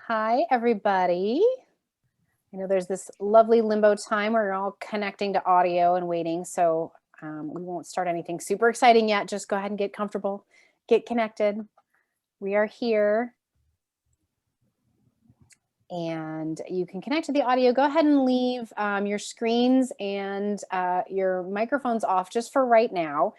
Hi, everybody. I know there's this lovely limbo time where you're all connecting to audio and waiting, so we won't start anything super exciting yet. Just go ahead and get comfortable, get connected. We are here. And you can connect to the audio. Go ahead and leave your screens and your microphones off just for right now.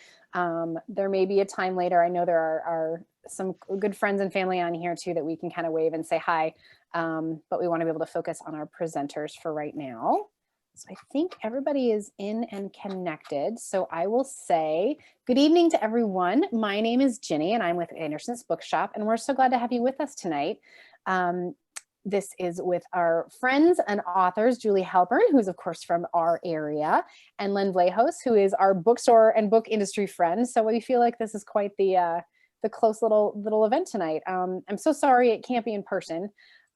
There may be a time later. I know there are some good friends and family on here too that we can kind of wave and say hi, but we want to be able to focus on our presenters for right now. So I think everybody is in and connected. So I will say good evening to everyone. My name is Ginny and I'm with Anderson's Bookshop, and we're so glad to have you with us tonight. This is with our friends and authors, Julie Halpern, who's of course from our area, and Len Vlahos, who is our bookstore and book industry friend. So we feel like this is quite the close little event tonight. I'm so sorry it can't be in person,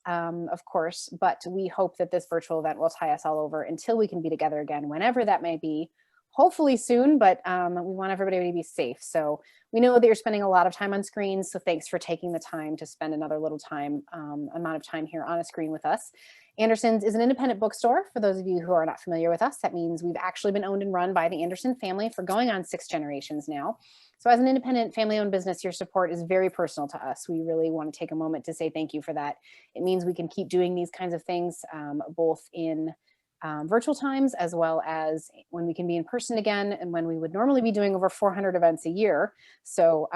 of course, but we hope that this virtual event will tie us all over until we can be together again, whenever that may be. Hopefully soon, but we want everybody to be safe. So we know that you're spending a lot of time on screens, so thanks for taking the time to spend another little amount of time here on a screen with us. Anderson's is an independent bookstore. For those of you who are not familiar with us, that means we've actually been owned and run by the Anderson family for going on 6 generations now. So as an independent family-owned business, your support is very personal to us. We really want to take a moment to say thank you for that. It means we can keep doing these kinds of things, both in virtual times, as well as when we can be in person again, and when we would normally be doing over 400 events a year. So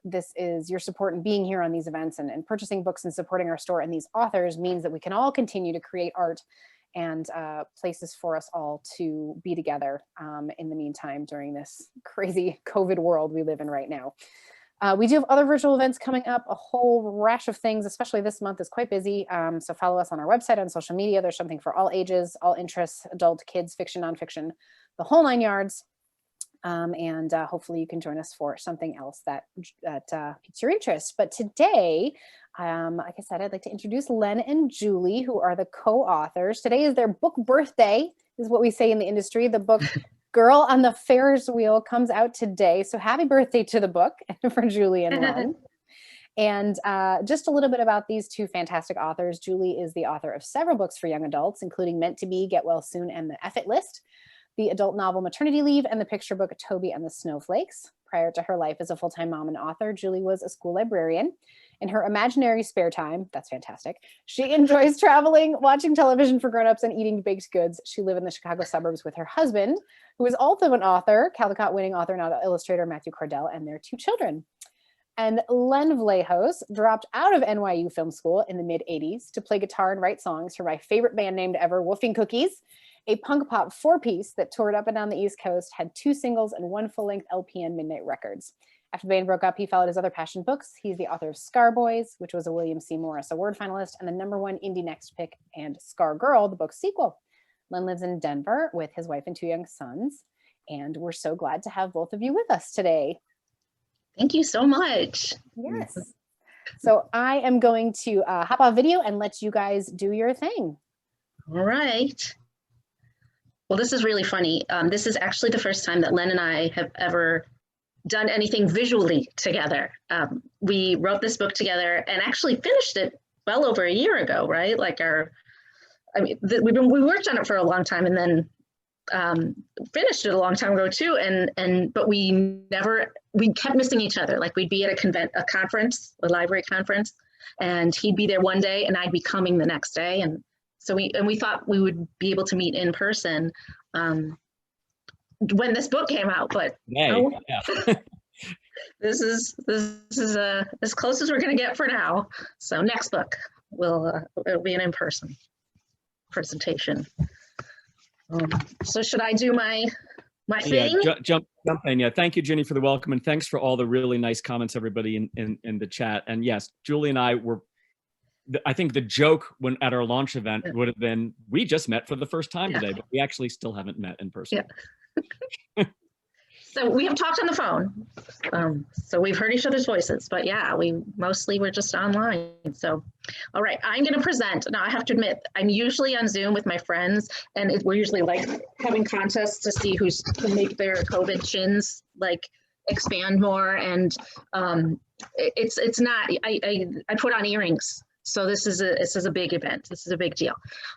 this is your support in being here on these events and purchasing books and supporting our store and these authors means that we can all continue to create art and places for us all to be together in the meantime during this crazy COVID world we live in right now. We do have other virtual events coming up, a whole rash of things, especially this month is quite busy. So follow us on our website, on social media. There's something for all ages, all interests, adult, kids, fiction, nonfiction, the whole 9 yards. And hopefully you can join us for something else that piques your interest. But today, like I said, I'd like to introduce Len and Julie, who are the co-authors. Today is their book birthday, is what we say in the industry. The book Girl on the Ferris Wheel comes out today. So happy birthday to the book for Julie and Len. And just a little bit about these two fantastic authors. Julie is the author of several books for young adults, including Meant to Be, Get Well Soon, and The F It List, the adult novel Maternity Leave, and the picture book Toby and the Snowflakes. Prior to her life as a full-time mom and author, Julie was a school librarian. In her imaginary spare time, that's fantastic, she enjoys traveling, watching television for grown-ups, and eating baked goods. She lives in the Chicago suburbs with her husband, who is also an author, Caldecott-winning author and illustrator Matthew Cordell, and their 2 children. And Len Vlahos dropped out of NYU Film School in the mid-'80s to play guitar and write songs for my favorite band named ever, Wolfing Cookies, a punk pop 4-piece that toured up and down the East Coast, had 2 singles and 1 full-length LP and Midnight Records. After the band broke up, he followed his other passion books. He's the author of Scar Boys, which was a William C. Morris Award finalist, and the #1 Indie Next Pick, and Scar Girl, the book's sequel. Len lives in Denver with his wife and 2 young sons, and we're so glad to have both of you with us today. Thank you so much. Yes. So I am going to hop off video and let you guys do your thing. All right. Well, this is really funny. This is actually the first time that Len and I have ever done anything visually together. We wrote this book together and actually finished it well over a year ago, right? Like we worked on it for a long time and then finished it a long time ago too. But we kept missing each other. Like we'd be at a conference, a library conference, and he'd be there one day and I'd be coming the next day. And so we thought we would be able to meet in person when this book came out, but yeah. this is as close as we're going to get for now. So next book it'll be an in-person presentation. So should I do my thing? Yeah, jump in. Yeah, thank you, Ginny, for the welcome, and thanks for all the really nice comments, everybody in the chat. And yes, Julie and I were. I think the joke at our launch event would have been, we just met for the first time today, but we actually still haven't met in person. Yeah. So we have talked on the phone. So we've heard each other's voices, but yeah, we're just online. So, all right, I'm going to present. Now I have to admit, I'm usually on Zoom with my friends, and we're usually like having contests to see who can make their COVID chins like expand more. And it's not, I put on earrings So this is a big event. This is a big deal.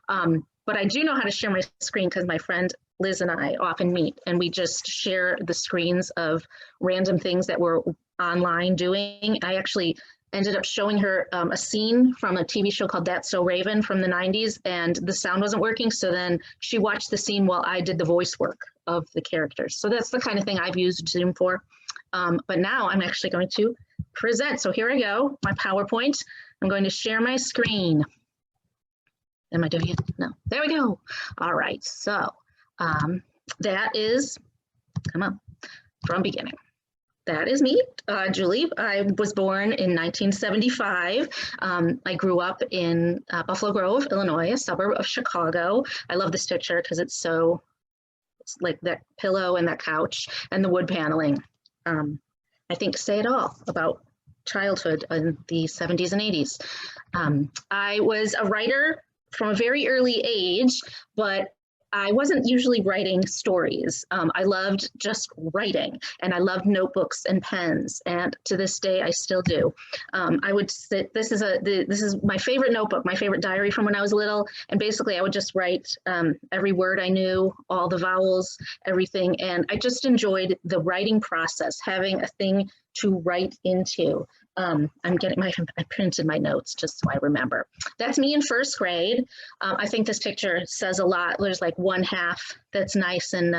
But I do know how to share my screen because my friend Liz and I often meet, and we just share the screens of random things that we're online doing. I actually ended up showing her a scene from a TV show called That's So Raven from the 90s, and the sound wasn't working. So then she watched the scene while I did the voice work of the characters. So that's the kind of thing I've used Zoom for. But now I'm actually going to present. So here I go, my PowerPoint. I'm going to share my screen. Am I doing it? No, there we go. All right, so that is, come on, from beginning. That is me, Julie. I was born in 1975. I grew up in Buffalo Grove, Illinois, a suburb of Chicago. I love this picture because it's like that pillow and that couch and the wood paneling. I think say it all about childhood in the 70s and 80s. I was a writer from a very early age, but I wasn't usually writing stories. I loved just writing, and I loved notebooks and pens, and to this day I still do. I would sit, this is my favorite notebook, my favorite diary from when I was little, and basically I would just write every word I knew, all the vowels, everything, and I just enjoyed the writing process, having a thing to write into. I printed my notes just so I remember. That's me in first grade. I think this picture says a lot. There's like one half that's nice and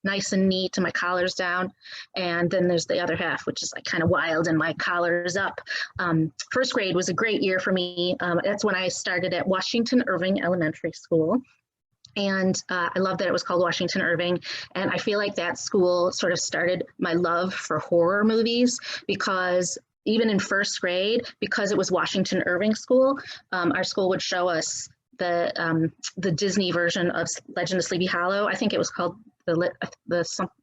neat and my collar's down. And then there's the other half, which is like kind of wild and my collar's up. First grade was a great year for me. That's when I started at Washington Irving Elementary School. And I love that it was called Washington Irving. And I feel like that school sort of started my love for horror movies, because even in first grade, because it was Washington Irving School, our school would show us the Disney version of Legend of Sleepy Hollow. I think it was called the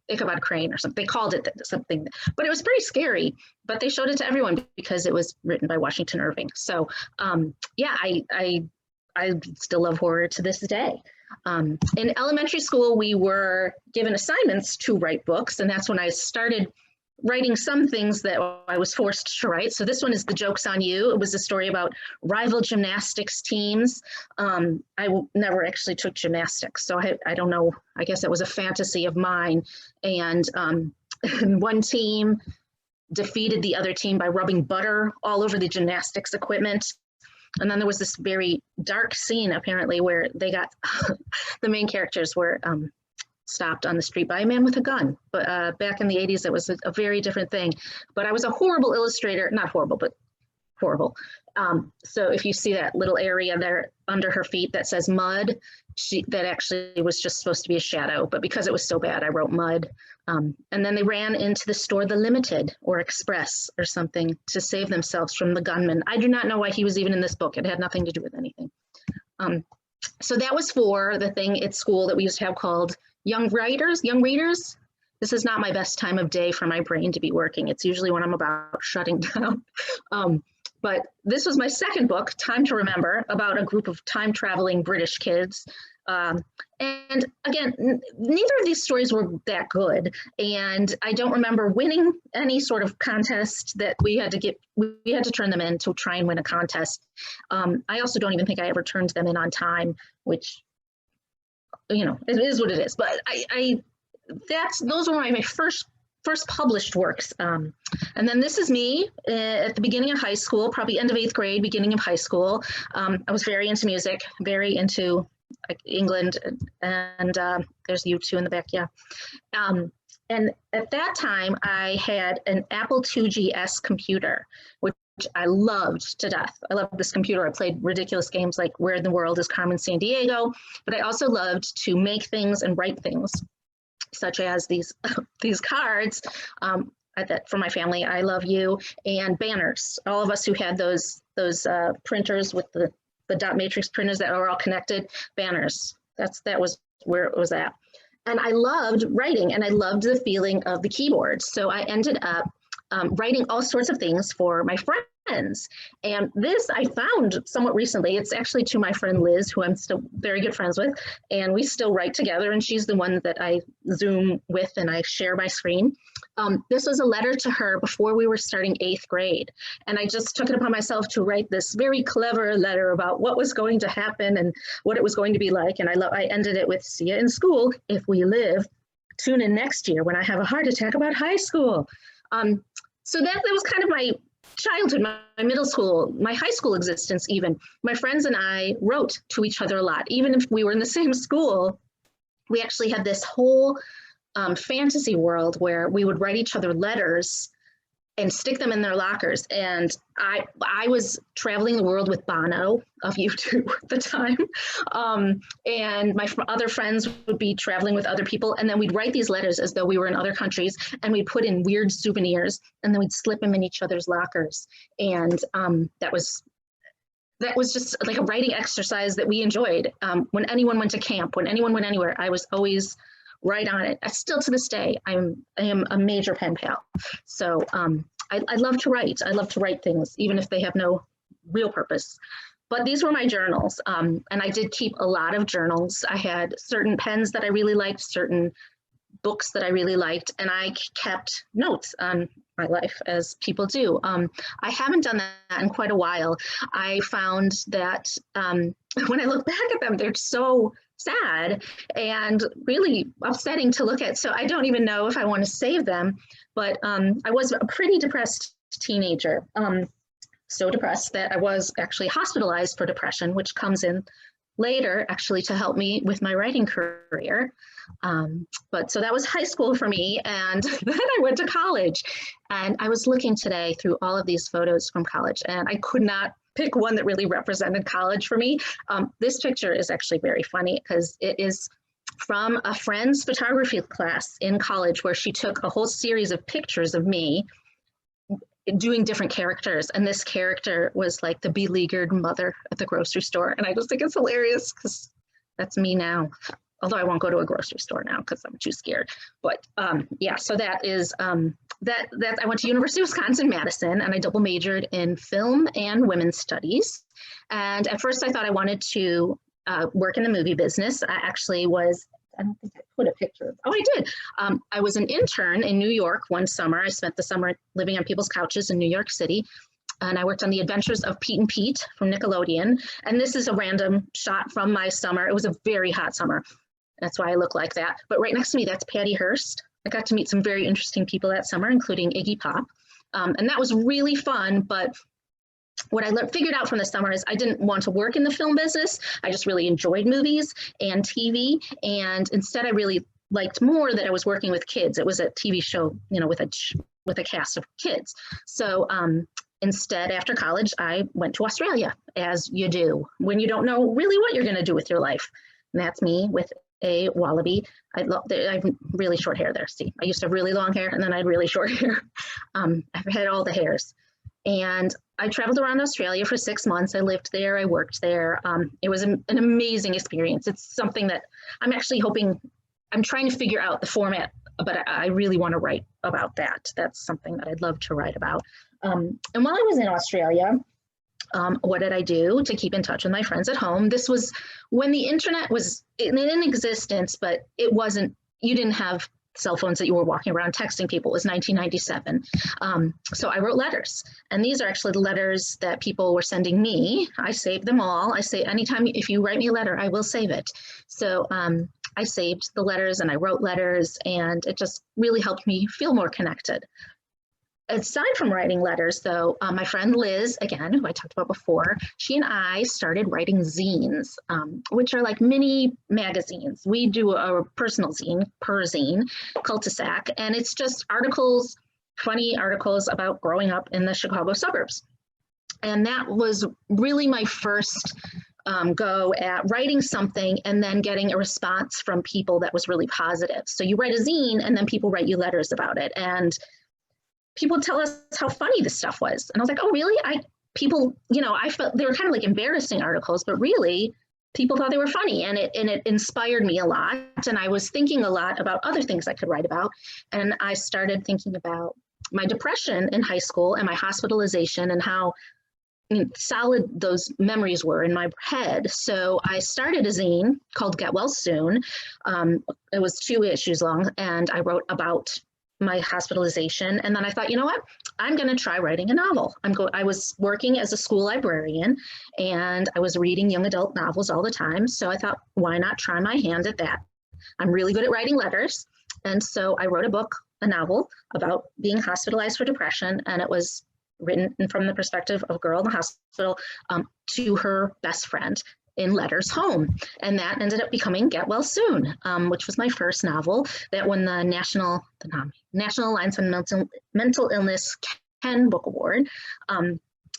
Ichabod Crane or something. They called it something, but it was pretty scary. But they showed it to everyone because it was written by Washington Irving. So yeah, I still love horror to this day. In elementary school, we were given assignments to write books, and that's when I started writing some things that I was forced to write. So this one is The Joke's on You. It was a story about rival gymnastics teams. I never actually took gymnastics, so I don't know. I guess that was a fantasy of mine. And one team defeated the other team by rubbing butter all over the gymnastics equipment. And then there was this very dark scene, apparently, where they got, the main characters were stopped on the street by a man with a gun. But back in the 80s, it was a very different thing. But I was a horrible illustrator, not horrible, but horrible. So if you see that little area there under her feet that says mud, that actually was just supposed to be a shadow. But because it was so bad, I wrote mud. And then they ran into the store, The Limited or Express or something, to save themselves from the gunman. I do not know why he was even in this book. It had nothing to do with anything. So that was for the thing at school that we used to have called young readers. This is not my best time of day for my brain to be working. It's usually when I'm about shutting down. But this was my second book, Time to Remember, about a group of time-traveling British kids. And again, neither of these stories were that good. And I don't remember winning any sort of contest that we had to turn them in to try and win a contest. I also don't even think I ever turned them in on time, which, you know, it is what it is. But those were my first published works. And then this is me at the beginning of high school, probably end of 8th grade, beginning of high school. I was very into music, very into England, and there's U2 in the back, yeah. And at that time, I had an Apple IIgs computer, which I loved to death. I loved this computer. I played ridiculous games like Where in the World is Carmen Sandiego, but I also loved to make things and write things, such as these cards for my family, I love you, and banners. All of us who had those printers with the dot matrix printers that are all connected, banners. That was where it was at. And I loved writing, and I loved the feeling of the keyboard. So I ended up writing all sorts of things for my friends. And this I found somewhat recently. It's actually to my friend Liz, who I'm still very good friends with, and we still write together, and she's the one that I Zoom with and I share my screen. This was a letter to her before we were starting 8th grade. And I just took it upon myself to write this very clever letter about what was going to happen and what it was going to be like. And I ended it with, "See you in school if we live. Tune in next year when I have a heart attack about high school." So that was kind of my childhood, my middle school, my high school existence even. My friends and I wrote to each other a lot. Even if we were in the same school, we actually had this whole fantasy world where we would write each other letters and stick them in their lockers. And I was traveling the world with Bono of U2 at the time. And my other friends would be traveling with other people. And then we'd write these letters as though we were in other countries, and we'd put in weird souvenirs, and then we'd slip them in each other's lockers. And that was just like a writing exercise that we enjoyed. When anyone went to camp, when anyone went anywhere, I was always right on it. Still to this day, I am a major pen pal. So I love to write. I love to write things, even if they have no real purpose. But these were my journals. And I did keep a lot of journals. I had certain pens that I really liked, certain books that I really liked, and I kept notes on my life, as people do. I haven't done that in quite a while. I found that when I look back at them, they're so sad and really upsetting to look at. So I don't even know if I want to save them, but I was a pretty depressed teenager. So depressed that I was actually hospitalized for depression, which comes in later actually to help me with my writing career. But so that was high school for me. And then I went to college, and I was looking today through all of these photos from college, and I could not pick one that really represented college for me. This picture is actually very funny because it is from a friend's photography class in college, where she took a whole series of pictures of me doing different characters. And this character was like the beleaguered mother at the grocery store. And I just think it's hilarious because that's me now. Although I won't go to a grocery store now because I'm too scared. But yeah, so that is, that I went to University of Wisconsin-Madison, and I double majored in film and women's studies. And at first I thought I wanted to work in the movie business. I actually was, I don't think I put a picture of, oh, I did. I was an intern in New York one summer. I spent the summer living on people's couches in New York City. And I worked on The Adventures of Pete and Pete from Nickelodeon. And this is a random shot from my summer. It was a very hot summer. That's why I look like that. But right next to me, that's Patty Hearst. I got to meet some very interesting people that summer, including Iggy Pop. And that was really fun. But what I figured out from the summer is I didn't want to work in the film business. I just really enjoyed movies and TV. And instead, I really liked more that I was working with kids. It was a TV show, you know, with a cast of kids. So instead, after college, I went to Australia, as you do when you don't know really what you're going to do with your life. And that's me with a wallaby. I have really short hair there. See, I used to have really long hair, and then I had really short hair. I've had all the hairs. And I traveled around Australia for 6 months. I lived there, I worked there. It was an amazing experience. It's something that I'm actually hoping, I'm trying to figure out the format, but I really want to write about that. That's something that I'd love to write about. And while I was in Australia, what did I do to keep in touch with my friends at home? This was when the internet was in existence, but it wasn't, you didn't have cell phones that you were walking around texting people. It was 1997. So I wrote letters, and these are actually the letters that people were sending me. I saved them all. I say, anytime, if you write me a letter, I will save it. So I saved the letters and I wrote letters, and it just really helped me feel more connected. Aside from writing letters, though, my friend Liz, again, who I talked about before, she and I started writing zines, which are like mini magazines. We do a personal zine, per zine, cul-de-sac, and it's just articles, funny articles about growing up in the Chicago suburbs. And that was really my first go at writing something and then getting a response from people that was really positive. So you write a zine, and then people write you letters about it. And people tell us how funny this stuff was. And I was like, oh, really? People, you know, I felt they were kind of like embarrassing articles, but really people thought they were funny, and it inspired me a lot. And I was thinking a lot about other things I could write about. And I started thinking about my depression in high school and my hospitalization and how solid those memories were in my head. So I started a zine called Get Well Soon. It was 2 issues long, and I wrote about my hospitalization. And then I thought, you know what, I'm going to try writing a novel. I was working as a school librarian and I was reading young adult novels all the time. So I thought, why not try my hand at that? I'm really good at writing letters. And so I wrote a novel about being hospitalized for depression. And it was written from the perspective of a girl in the hospital to her best friend in letters home. And that ended up becoming Get Well Soon, which was my first novel that won the National Alliance on Mental Illness Ken Book Award.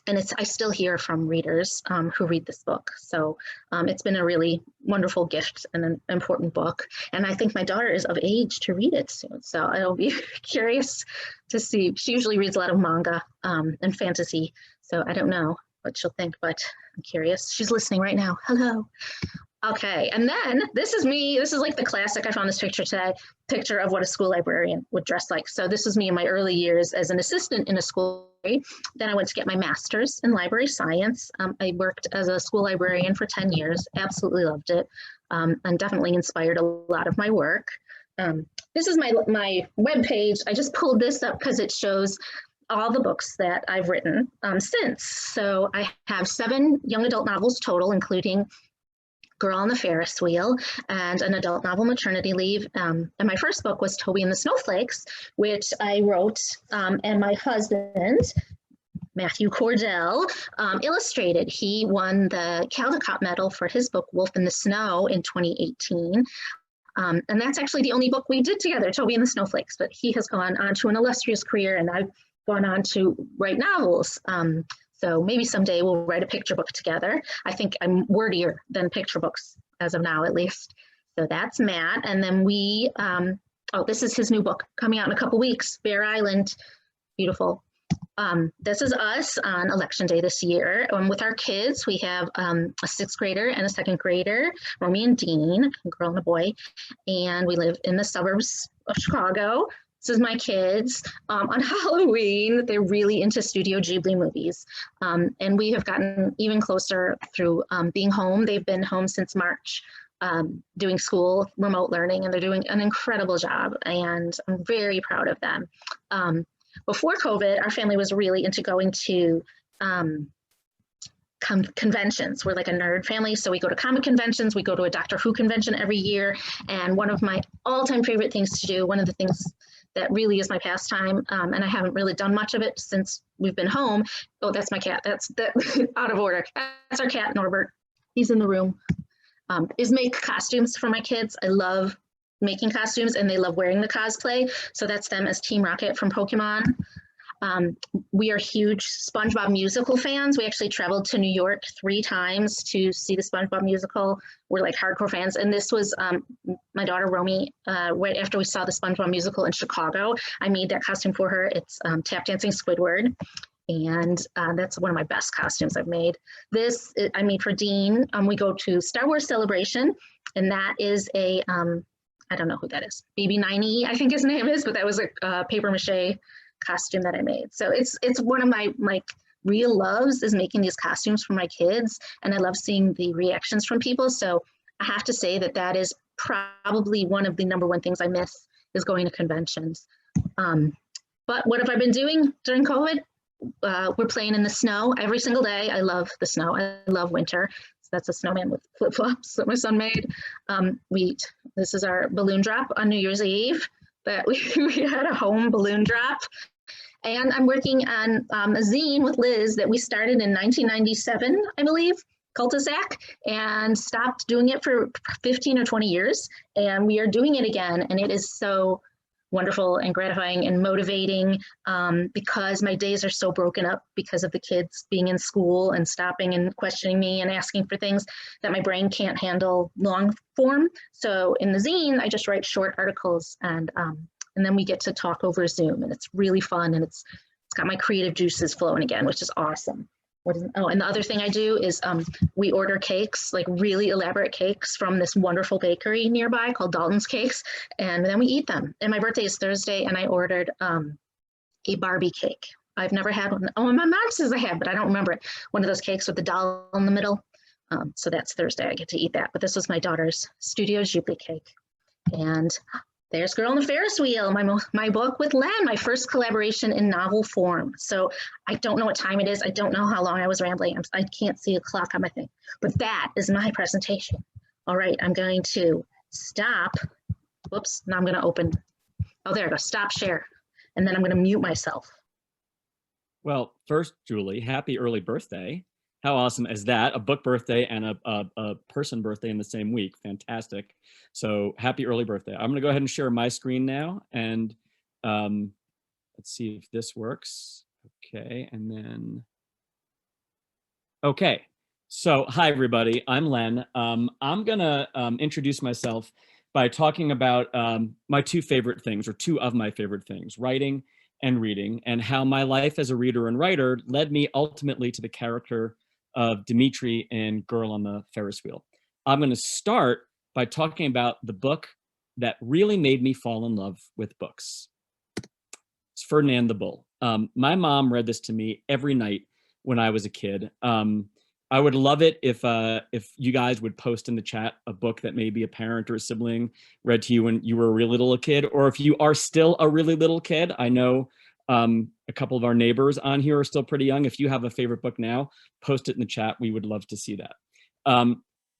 And I still hear from readers who read this book. So it's been a really wonderful gift and an important book. And I think my daughter is of age to read it soon. So I'll be curious to see. She usually reads a lot of manga and fantasy. So I don't know what she'll think, but I'm curious. She's listening right now. Hello. Okay, and then this is me. This is like the classic. I found this picture today, picture of what a school librarian would dress like. So this was me in my early years as an assistant in a school. Then I went to get my master's in library science. I worked as a school librarian for 10 years, absolutely loved it, and definitely inspired a lot of my work. This is my web page. I just pulled this up because it shows all the books that I've written since. So I have 7 young adult novels total, including Girl on the Ferris Wheel and an adult novel, Maternity Leave. And my first book was Toby and the Snowflakes, which I wrote, and my husband, Matthew Cordell, illustrated. He won the Caldecott Medal for his book, Wolf in the Snow, in 2018. And that's actually the only book we did together, Toby and the Snowflakes, but he has gone on to an illustrious career and I've gone on to write novels. So maybe someday we'll write a picture book together. I think I'm wordier than picture books as of now, at least. So that's Matt. And then this is his new book coming out in a couple weeks, Bear Island, beautiful. This is us on election day this year. With our kids, we have a 6th grader and a 2nd grader, Romy and Dean, a girl and a boy. And we live in the suburbs of Chicago. This is my kids. On Halloween, they're really into Studio Ghibli movies. And we have gotten even closer through being home. They've been home since March, doing school, remote learning, and they're doing an incredible job. And I'm very proud of them. Before COVID, our family was really into going to conventions. We're like a nerd family, so we go to comic conventions, we go to a Doctor Who convention every year, and one of my all-time favorite things to do, one of the things that really is my pastime, and I haven't really done much of it since we've been home. Oh, that's my cat. That's out of order. That's our cat, Norbert. He's in the room. Is make costumes for my kids. I love making costumes, and they love wearing the cosplay. So that's them as Team Rocket from Pokemon. We are huge SpongeBob musical fans. We actually traveled to New York 3 times to see the SpongeBob musical. We're like hardcore fans. And this was my daughter, Romy, right after we saw the SpongeBob musical in Chicago. I made that costume for her. It's Tap Dancing Squidward. And that's one of my best costumes I've made. This I made for Dean. We go to Star Wars Celebration, and that is a, I don't know who that is, BB-9E, I think his name is, but that was a paper mache costume that I made. So it's one of my real loves is making these costumes for my kids, and I love seeing the reactions from people. So I have to say that is probably one of the #1 things I miss is going to conventions. But what have I been doing during COVID? We're playing in the snow every single day. I love the snow. I love winter. So that's a snowman with flip-flops that my son made. This is our balloon drop on New Year's Eve. That we had a home balloon drop. And I'm working on a zine with Liz that we started in 1997, I believe, Cul-de-sac, and stopped doing it for 15 or 20 years. And we are doing it again. And it is so wonderful and gratifying and motivating because my days are so broken up because of the kids being in school and stopping and questioning me and asking for things that my brain can't handle long form. So in the zine, I just write short articles and then we get to talk over Zoom, and it's really fun, and it's got my creative juices flowing again, which is awesome. And the other thing I do is we order cakes, like really elaborate cakes from this wonderful bakery nearby called Dalton's Cakes, and then we eat them. And my birthday is Thursday, and I ordered a Barbie cake. I've never had one. Oh, and my mom says I have, but I don't remember it. One of those cakes with the doll in the middle. So that's Thursday. I get to eat that. But this was my daughter's Studio Ghibli cake. And There's Girl on the Ferris Wheel, my book with Len, my first collaboration in novel form. So I don't know what time it is. I don't know how long I was rambling. I can't see a clock on my thing, but that is my presentation. All right, I'm going to stop. Whoops, now I'm going to open. Oh, there it goes, stop share. And then I'm going to mute myself. Well, first, Julie, happy early birthday. How awesome is that? A book birthday and a person birthday in the same week. Fantastic. So happy early birthday. I'm going to go ahead and share my screen now. And let's see if this works. Okay. And then, okay. So hi, everybody. I'm Len. I'm going to introduce myself by talking about my two favorite things, or two of my favorite things, writing and reading, and how my life as a reader and writer led me ultimately to the character of Dimitri in Girl on the Ferris Wheel. I'm going to start by talking about the book that really made me fall in love with books. It's Ferdinand the Bull. My mom read this to me every night when I was a kid. I would love it if you guys would post in the chat a book that maybe a parent or a sibling read to you when you were a really little kid, or if you are still a really little kid. I know a couple of our neighbors on here are still pretty young. If you have a favorite book now, post it in the chat. We would love to see that.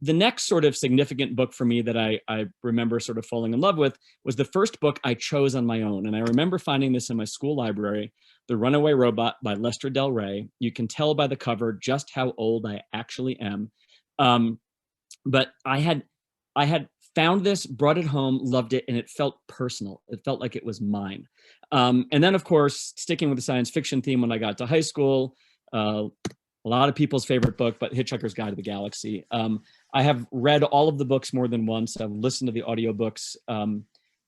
The next sort of significant book for me that I remember sort of falling in love with was the first book I chose on my own. And I remember finding this in my school library, The Runaway Robot by Lester Del Rey. You can tell by the cover just how old I actually am. But I had found this, brought it home, loved it, and it felt personal. It felt like it was mine. And then, of course, sticking with the science fiction theme, when I got to high school, a lot of people's favorite book, but Hitchhiker's Guide to the Galaxy. I have read all of the books more than once. I've listened to the audiobooks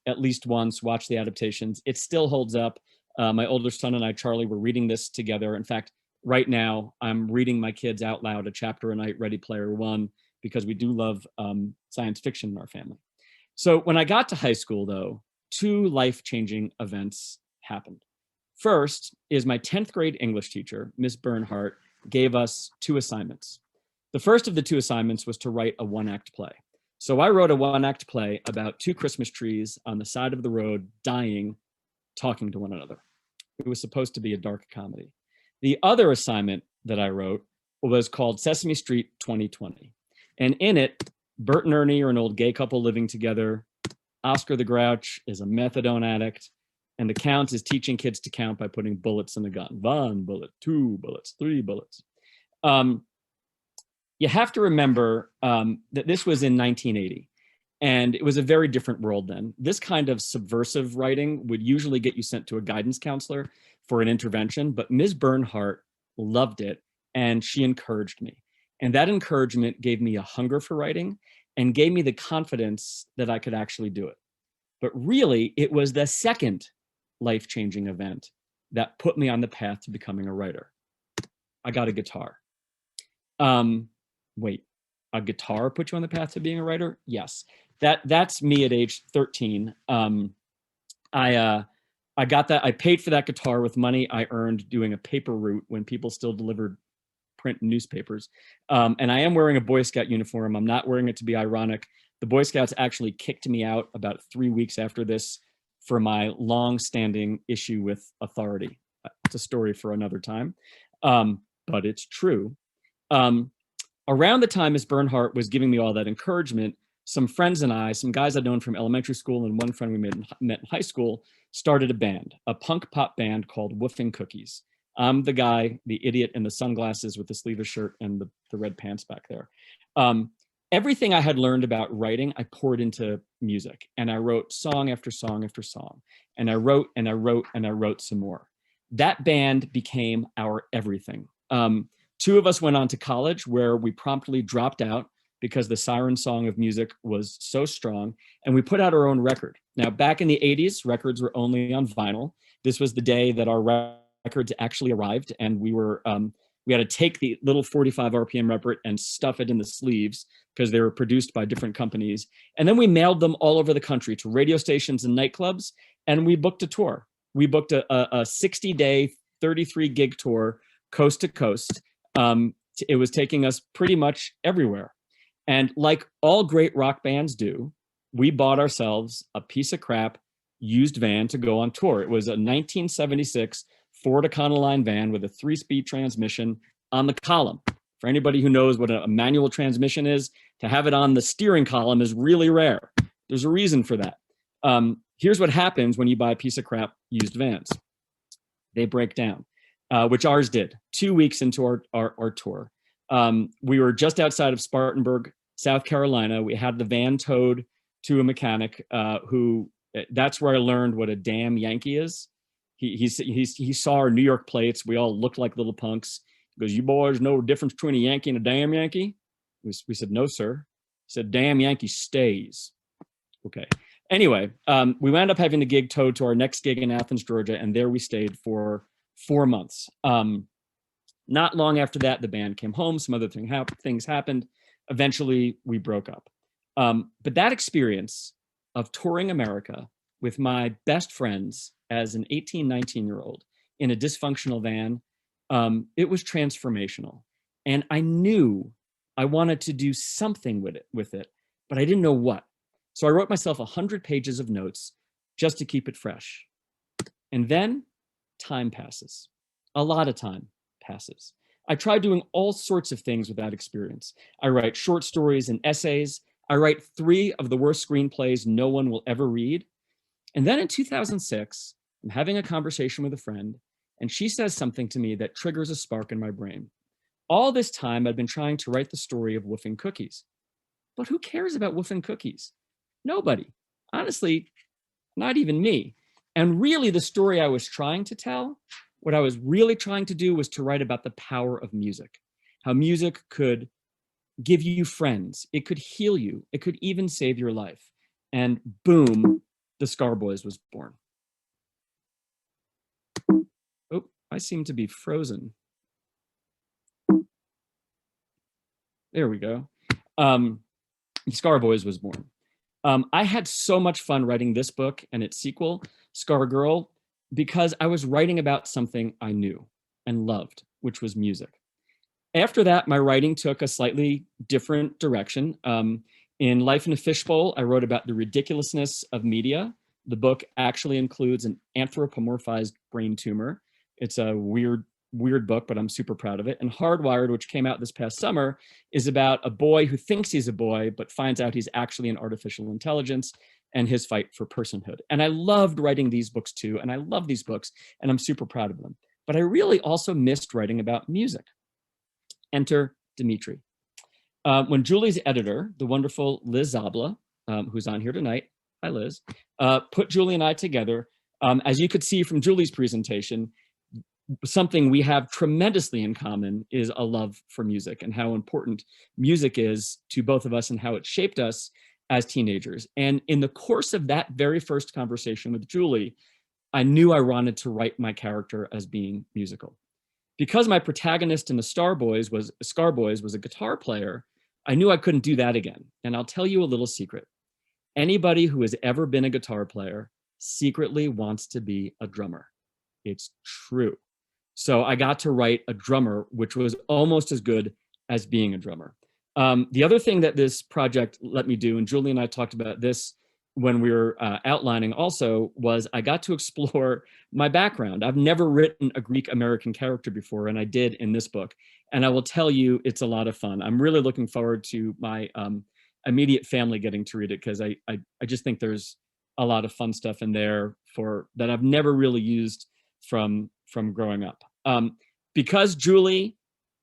at least once, watched the adaptations. It still holds up. My older son and I, Charlie, were reading this together. In fact, right now, I'm reading my kids out loud a chapter a night, Ready Player One, because we do love science fiction in our family. So when I got to high school, though, two life-changing events happened. First is my 10th grade English teacher, Miss Bernhardt, gave us two assignments. The first of the two assignments was to write a one-act play. So I wrote a one-act play about two Christmas trees on the side of the road, dying, talking to one another. It was supposed to be a dark comedy. The other assignment that I wrote was called Sesame Street 2020. And in it, Bert and Ernie are an old gay couple living together. Oscar the Grouch is a methadone addict. And the Count is teaching kids to count by putting bullets in the gun. 1 bullet, 2 bullets, 3 bullets. You have to remember that this was in 1980. And it was a very different world then. This kind of subversive writing would usually get you sent to a guidance counselor for an intervention. But Ms. Bernhardt loved it, and she encouraged me. And that encouragement gave me a hunger for writing and gave me the confidence that I could actually do it. But really, it was the second life-changing event that put me on the path to becoming a writer. I got a guitar. Wait, a guitar put you on the path to being a writer? Yes, that's me at age 13. I got that. I paid for that guitar with money I earned doing a paper route when people still delivered print newspapers. And I am wearing a Boy Scout uniform. I'm not wearing it to be ironic. The Boy Scouts actually kicked me out about 3 weeks after this for my long-standing issue with authority. It's a story for another time, but it's true. Around the time Miss Bernhardt was giving me all that encouragement, some friends and I, some guys I'd known from elementary school and one friend we met in high school, started a band, a punk pop band called Woofing Cookies. I'm the guy, the idiot in the sunglasses with the sleeveless shirt and the red pants back there. Everything I had learned about writing, I poured into music, and I wrote song after song after song. And I wrote and I wrote and I wrote some more. That band became our everything. Two of us went on to college, where we promptly dropped out because the siren song of music was so strong, and we put out our own record. Now, back in the 80s, records were only on vinyl. This was the day that our records actually arrived, and we had to take the little 45 RPM record and stuff it in the sleeves because they were produced by different companies. And then we mailed them all over the country to radio stations and nightclubs, and we booked a tour. We booked a 60-day, 33-gig tour, coast to coast. It was taking us pretty much everywhere. And like all great rock bands do, we bought ourselves a piece of crap used van to go on tour. It was a 1976 Ford Econoline van with a 3-speed transmission on the column. For anybody who knows what a manual transmission is, to have it on the steering column is really rare. There's a reason for that. Here's what happens when you buy a piece of crap used vans. They break down, which ours did 2 weeks into our tour. We were just outside of Spartanburg, South Carolina. We had the van towed to a mechanic that's where I learned what a damn Yankee is. He saw our New York plates. We all looked like little punks. He goes, "You boys know the difference between a Yankee and a damn Yankee?" We said, "No, sir." He said, "Damn Yankee stays." Okay. Anyway, we wound up having the gig towed to our next gig in Athens, Georgia, and there we stayed for 4 months. Not long after that, the band came home. Some other things happened. Eventually, we broke up. But that experience of touring America with my best friends as an 18, 19-year-old in a dysfunctional van, it was transformational. And I knew I wanted to do something with it, but I didn't know what. So I wrote myself 100 pages of notes just to keep it fresh. And then time passes. A lot of time passes. I tried doing all sorts of things with that experience. I write short stories and essays. I write 3 of the worst screenplays no one will ever read. And then in 2006, I'm having a conversation with a friend, and she says something to me that triggers a spark in my brain. All this time, I've been trying to write the story of woofing cookies. But who cares about woofing cookies? Nobody. Honestly, not even me. And really, the story I was trying to tell, what I was really trying to do was to write about the power of music, how music could give you friends, it could heal you, it could even save your life. And boom, the Scar Boys was born. Oh, I seem to be frozen. There we go. The Scar Boys was born. I had so much fun writing this book and its sequel, Scar Girl, because I was writing about something I knew and loved, which was music. After that, my writing took a slightly different direction. In Life in a Fishbowl, I wrote about the ridiculousness of media. The book actually includes an anthropomorphized brain tumor. It's a weird book, but I'm super proud of it. And Hardwired, which came out this past summer, is about a boy who thinks he's a boy, but finds out he's actually an artificial intelligence and his fight for personhood. And I loved writing these books too, and I love these books, and I'm super proud of them. But I really also missed writing about music. Enter Dimitri. When Julie's editor, the wonderful Liz Zabla, who's on here tonight, hi Liz, put Julie and I together, as you could see from Julie's presentation, something we have tremendously in common is a love for music and how important music is to both of us and how it shaped us as teenagers. And in the course of that very first conversation with Julie, I knew I wanted to write my character as being musical. Because my protagonist in the Scar Boys was a guitar player, I knew I couldn't do that again. And I'll tell you a little secret. Anybody who has ever been a guitar player secretly wants to be a drummer. It's true. So I got to write a drummer, which was almost as good as being a drummer. The other thing that this project let me do, and Julie and I talked about this when we were outlining also, was I got to explore my background. I've never written a Greek American character before, and I did in this book. And I will tell you, it's a lot of fun. I'm really looking forward to my immediate family getting to read it, because I just think there's a lot of fun stuff in there that I've never really used from growing up. Because Julie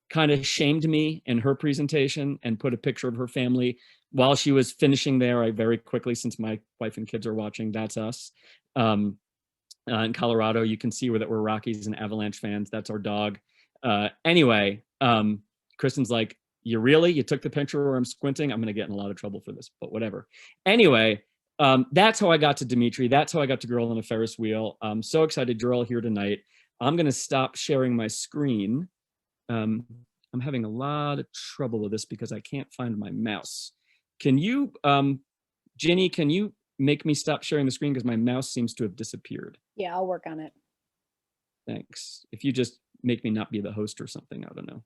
kind of shamed me in her presentation and put a picture of her family while she was finishing there, I very quickly, since my wife and kids are watching, that's us. In Colorado, you can see that we're Rockies and Avalanche fans. That's our dog. Anyway, Kristen's like, you took the picture where I'm squinting? I'm going to get in a lot of trouble for this, but whatever. Anyway, that's how I got to Dimitri. That's how I got to Girl on a Ferris Wheel. I'm so excited you're all here tonight. I'm going to stop sharing my screen. I'm having a lot of trouble with this because I can't find my mouse. Can you, Ginny, can you make me stop sharing the screen, because my mouse seems to have disappeared? Yeah, I'll work on it. Thanks. If you just make me not be the host or something, I don't know.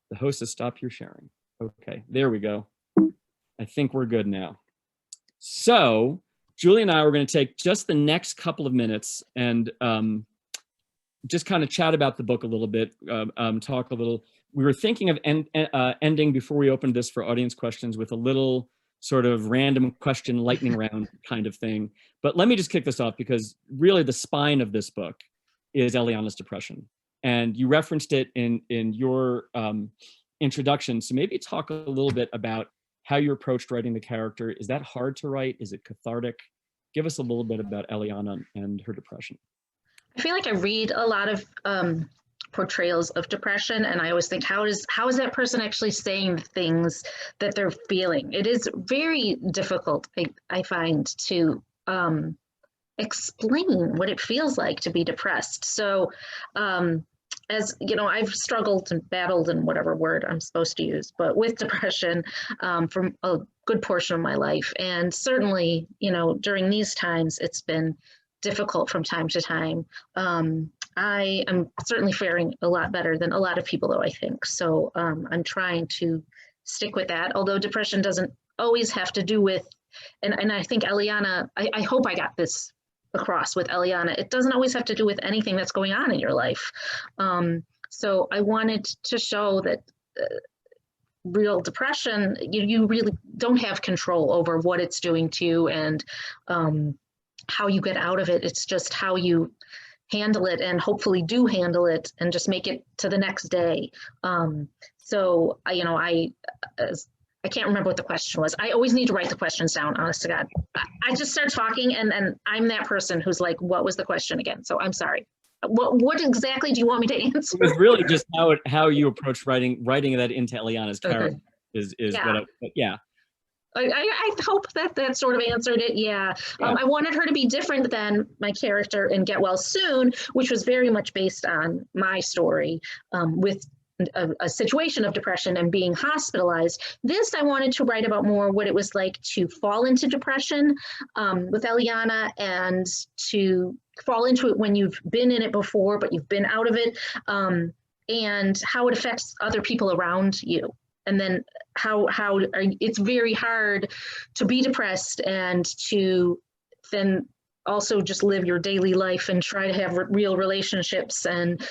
The host has stopped your sharing. Okay, there we go. I think we're good now. So Julie and I were going to take just the next couple of minutes and just kind of chat about the book a little bit, talk a little. We were thinking of ending before we opened this for audience questions with a little sort of random question lightning round kind of thing. But let me just kick this off, because really the spine of this book is Eliana's depression. And you referenced it in your introduction. So maybe talk a little bit about how you approached writing the character. Is that hard to write? Is it cathartic? Give us a little bit about Eliana and her depression. I feel like I read a lot of portrayals of depression, and I always think, how is that person actually saying the things that they're feeling? It is very difficult, I find, to explain what it feels like to be depressed. So as you know, I've struggled and battled, in whatever word I'm supposed to use, but with depression for a good portion of my life. And certainly, you know, during these times, it's been difficult from time to time. I am certainly faring a lot better than a lot of people, though, I think. So I'm trying to stick with that, although depression doesn't always have to do with, and I think Eliana, I hope I got this across with Eliana, it doesn't always have to do with anything that's going on in your life. So I wanted to show that real depression, you really don't have control over what it's doing to you and how you get out of it. It's just how you handle it, and hopefully do handle it, and just make it to the next day. So you know, I can't remember what the question was. I always need to write the questions down, honest to God. I just start talking, and I'm that person who's like, what was the question again? So I'm sorry. What exactly do you want me to answer? It was really just how you approach writing that into Eliana's character is yeah. Yeah. I hope that sort of answered it. Yeah. I wanted her to be different than my character in Get Well Soon, which was very much based on my story with a situation of depression and being hospitalized. This, I wanted to write about more what it was like to fall into depression with Eliana, and to fall into it when you've been in it before, but you've been out of it, and how it affects other people around you. And then how it's very hard to be depressed and to then also just live your daily life and try to have real relationships and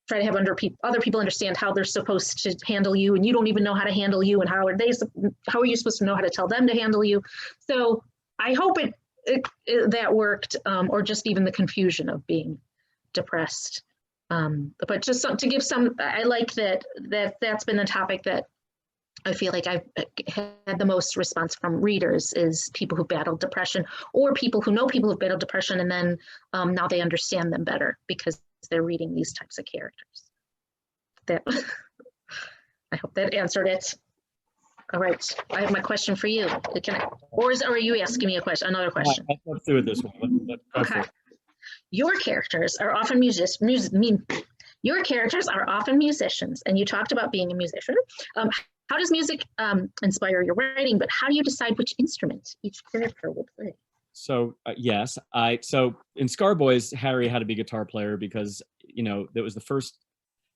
try to have other people understand how they're supposed to handle you, and you don't even know how to handle you, and how are you supposed to know how to tell them to handle you? So I hope that worked, or just even the confusion of being depressed. But just to give some, I like that's been the topic that I feel like I've had the most response from readers, is people who battled depression, or people who know people who've battled depression, and then now they understand them better because they're reading these types of characters. I hope that answered it. All right, I have my question for you. Or are you asking me another question? Let's do it this way. Okay. Your characters are often musicians, and you talked about being a musician. How does music inspire your writing, but how do you decide which instrument each character will play? So yes, so in Scarboys, Harry had to be a guitar player because, you know, that was the first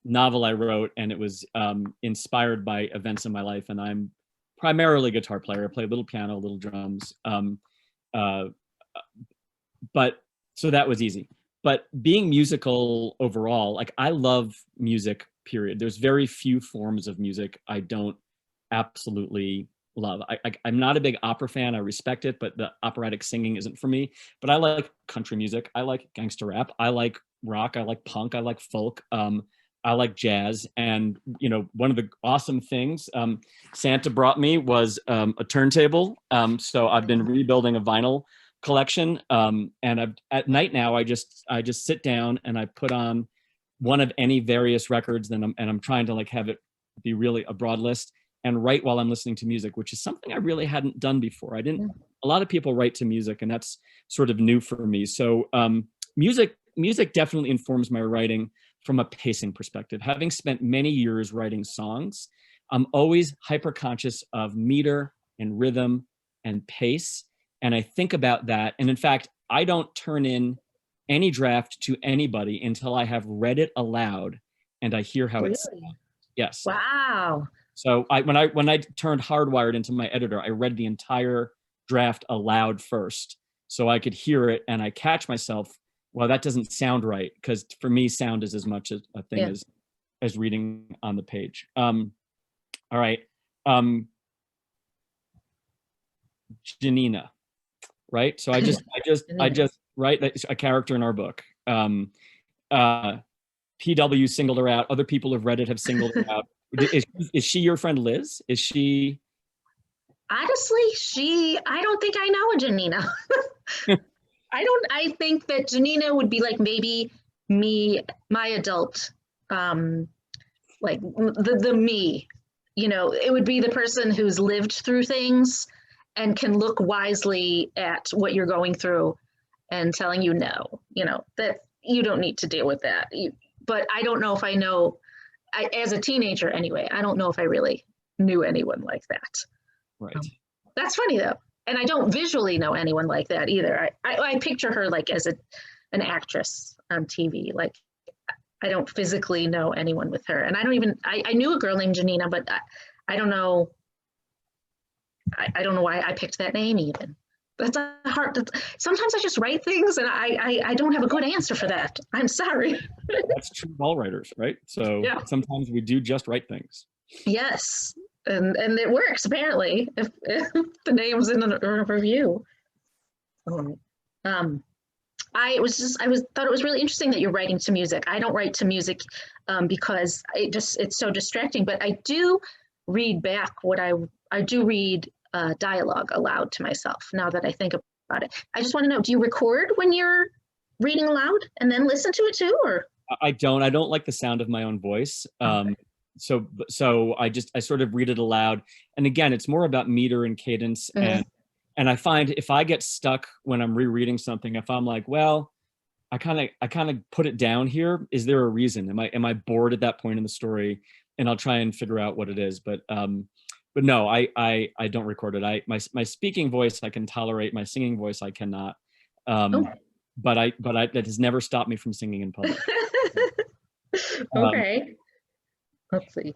novel I wrote, and it was inspired by events in my life, and I'm primarily a guitar player. I play a little piano, little drums, but so that was easy. But being musical overall, like, I love music, period. There's very few forms of music I don't absolutely love. I'm not a big opera fan. I respect it, but the operatic singing isn't for me. But I like country music. I like gangster rap. I like rock. I like punk. I like folk. I like jazz. And, you know, one of the awesome things Santa brought me was a turntable. So I've been rebuilding a vinyl collection. And at night now, I just sit down and I put on one of any various records, and I'm trying to like have it be really a broad list, and write while I'm listening to music, which is something I really hadn't done before. A lot of people write to music, and that's sort of new for me. So music definitely informs my writing from a pacing perspective. Having spent many years writing songs, I'm always hyper conscious of meter and rhythm and pace. And I think about that. And in fact, I don't turn in any draft to anybody until I have read it aloud and I hear how it sounds. Yes. Wow. So when I turned Hardwired into my editor, I read the entire draft aloud first so I could hear it and I catch myself, well, that doesn't sound right, because for me, sound is as much a thing as reading on the page. All right. Janina, right? So I just right, that's a character in our book. PW singled her out. Other people who've read it have singled her out. Is she your friend Liz? Is she? Honestly, I don't think I know a Janina. I think that Janina would be like maybe me, my adult, like the me, it would be the person who's lived through things and can look wisely at what you're going through and telling you no, that you don't need to deal with that. But I don't know if I know, as a teenager anyway, I don't know if I really knew anyone like that. Right. That's funny though. And I don't visually know anyone like that either. I picture her like as an actress on TV. Like I don't physically know anyone with her. And I knew a girl named Janina, but I don't know. I don't know why I picked that name even. That's hard. Sometimes I just write things and I don't have a good answer for that. I'm sorry. That's true of all writers, right? So sometimes we do just write things. Yes. And it works apparently if the name's in a review. Thought it was really interesting that you're writing to music. I don't write to music because it's so distracting. But I do read back I do read dialogue aloud to myself. Now that I think about it, I just want to know: do you record when you're reading aloud and then listen to it too, or? I don't like the sound of my own voice. Okay. So I sort of read it aloud, and again, it's more about meter and cadence. And I find if I get stuck when I'm rereading something, if I'm like, well, I kind of put it down here. Is there a reason? Am I bored at that point in the story? And I'll try and figure out what it is. But no, I don't record it. My speaking voice I can tolerate. My singing voice I cannot. But that has never stopped me from singing in public. Okay. Let's see.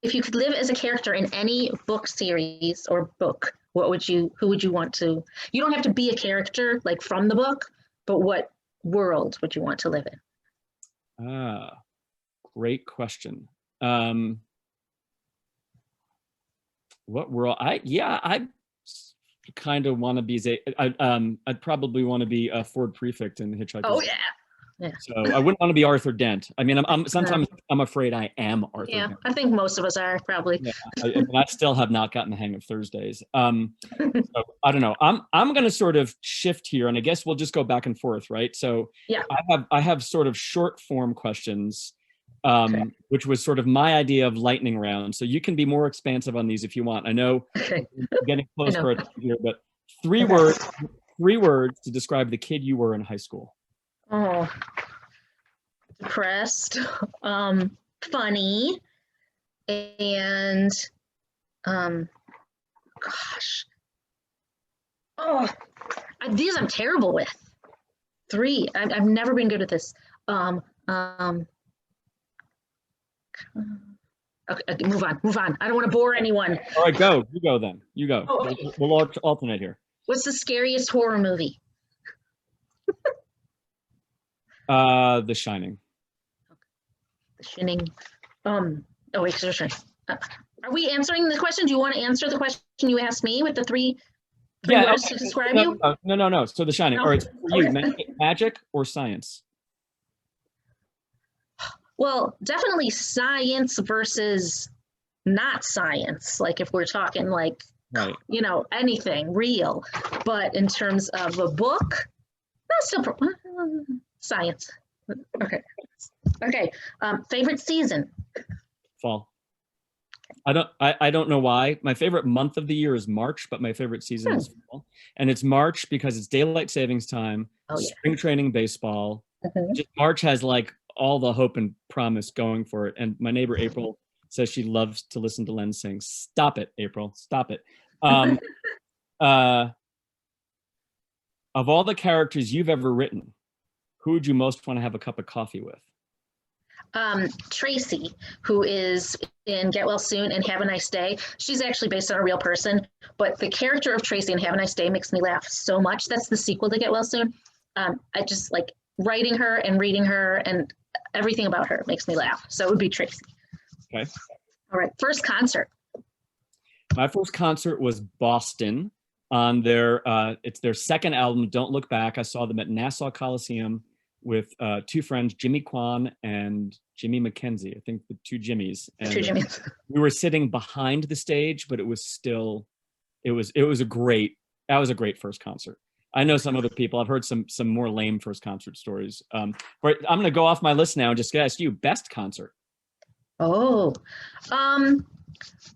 If you could live as a character in any book series or book, who would you want to? You don't have to be a character like from the book, but what world would you want to live in? Great question. What world? I kind of want to be I'd probably want to be a Ford Prefect in Hitchhiker's. Oh yeah. Yeah. So I wouldn't want to be Arthur Dent. I mean, sometimes I'm afraid I am Arthur Dent. I think most of us are probably. Yeah, I still have not gotten the hang of Thursdays. So I don't know. I'm going to sort of shift here, and I guess we'll just go back and forth, right? So yeah, I have sort of short form questions, which was sort of my idea of lightning round. So you can be more expansive on these if you want. I know we're getting close to our time here, but three words to describe the kid you were in high school. Oh, depressed, funny, and gosh, these I'm terrible with. Three, I've never been good at this. Okay, move on. I don't want to bore anyone. All right, go. You go then. You go. Oh, okay. We'll alternate here. What's the scariest horror movie? The Shining. The Shining. Oh wait, sorry. Are we answering the question? Do you want to answer the question you asked me with the three words to describe you? No. So The Shining. No? All right, so for you, magic or science? Well, definitely science versus not science. Like if we're talking like, right, anything real. But in terms of a book, that's still science. Okay. Favorite season? Fall. I don't know why. My favorite month of the year is March, but my favorite season is fall. And it's March because it's daylight savings time, spring training baseball. Just March has like all the hope and promise going for it. And my neighbor April says she loves to listen to Len sing. Stop it, April. Stop it. Of all the characters you've ever written, who would you most want to have a cup of coffee with? Tracy, who is in Get Well Soon and Have a Nice Day. She's actually based on a real person, but the character of Tracy in Have a Nice Day makes me laugh so much. That's the sequel to Get Well Soon. I just like writing her and reading her, and everything about her makes me laugh. So it would be Tracy. Okay. All right. First concert. My first concert was Boston on it's their second album, Don't Look Back. I saw them at Nassau Coliseum with two friends, Jimmy Kwan and Jimmy McKenzie. I think the two Jimmys. And two Jimmys. We were sitting behind the stage, but it was a great first concert. I know some other people. I've heard some more lame first concert stories. But I'm going to go off my list now and just ask you, best concert. Oh,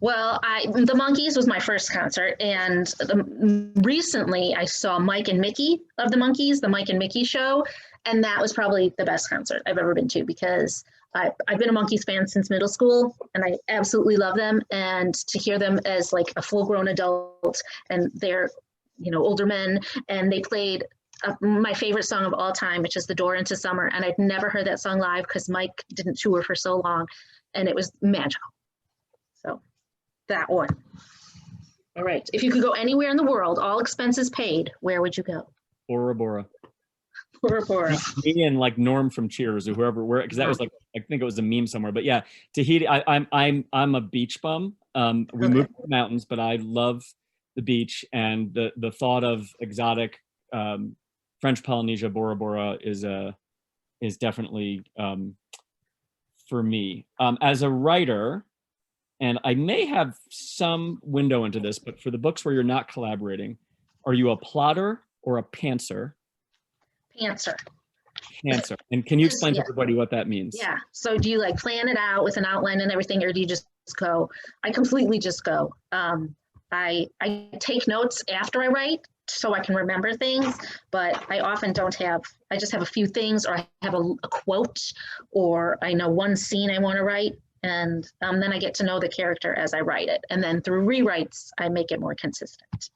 well, the Monkees was my first concert, and recently I saw Mike and Mickey of the Monkees, the Mike and Mickey show, and that was probably the best concert I've ever been to, because I've been a Monkees fan since middle school, and I absolutely love them, and to hear them as like a full-grown adult, and they're, older men, and they played my favorite song of all time, which is The Door into Summer, and I'd never heard that song live because Mike didn't tour for so long, and it was magical. So that one. All right. If you could go anywhere in the world, all expenses paid, where would you go? Bora Bora. Bora Bora. Me and like Norm from Cheers or whoever, because that was like, I think it was a meme somewhere. But yeah, Tahiti. I'm a beach bum. We moved to the mountains, but I love the beach, and the thought of exotic French Polynesia, Bora Bora is definitely for me. As a writer, and I may have some window into this, but for the books where you're not collaborating, are you a plotter or a pantser? Pantser. Pantser. And can you explain to everybody what that means? Yeah. So do you like plan it out with an outline and everything, or do you just go? I completely just go. I take notes after I write so I can remember things, but I often don't have, I just have a few things, or I have a quote, or I know one scene I want to write. And then I get to know the character as I write it. And then through rewrites, I make it more consistent.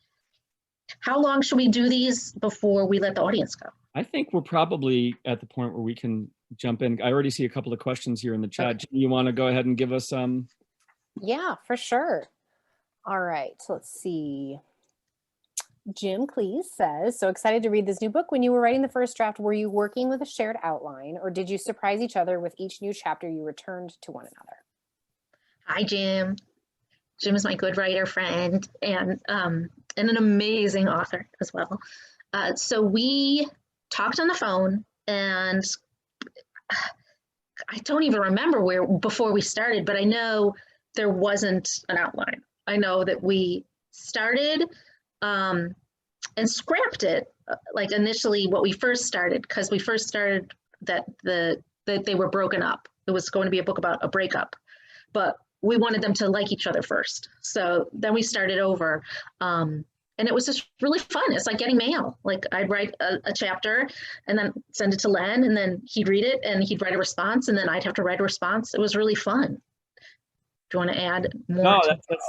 How long should we do these before we let the audience go? I think we're probably at the point where we can jump in. I already see a couple of questions here in the chat. Okay. You want to go ahead and give us some? Yeah, for sure. All right, so let's see. Jim Cleese says, so excited to read this new book. When you were writing the first draft, were you working with a shared outline, or did you surprise each other with each new chapter you returned to one another? Hi, Jim. Jim is my good writer friend and an amazing author as well. So we talked on the phone, and I don't even remember before we started, but I know there wasn't an outline. I know that we started and scrapped it, like initially what we first started, because we first started that they were broken up. It was going to be a book about a breakup, but we wanted them to like each other first. So then we started over, and it was just really fun. It's like getting mail. Like I'd write a chapter and then send it to Len, and then he'd read it and he'd write a response, and then I'd have to write a response. It was really fun. Do you want to add more? No,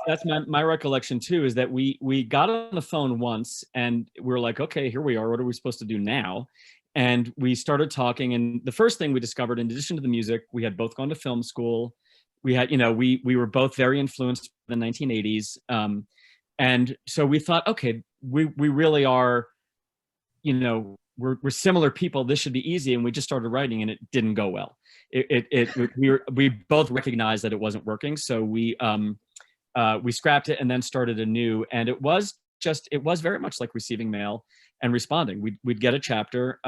that's my recollection too, is that we got on the phone once and we were like, okay, here we are. What are we supposed to do now? And we started talking. And the first thing we discovered, in addition to the music, we had both gone to film school. We had, we were both very influenced by the 1980s. And so we thought, okay, we really are, we're similar people. This should be easy. And we just started writing, and it didn't go well. We both recognized that it wasn't working. So we scrapped it and then started anew. And it was very much like receiving mail and responding. We'd get a chapter.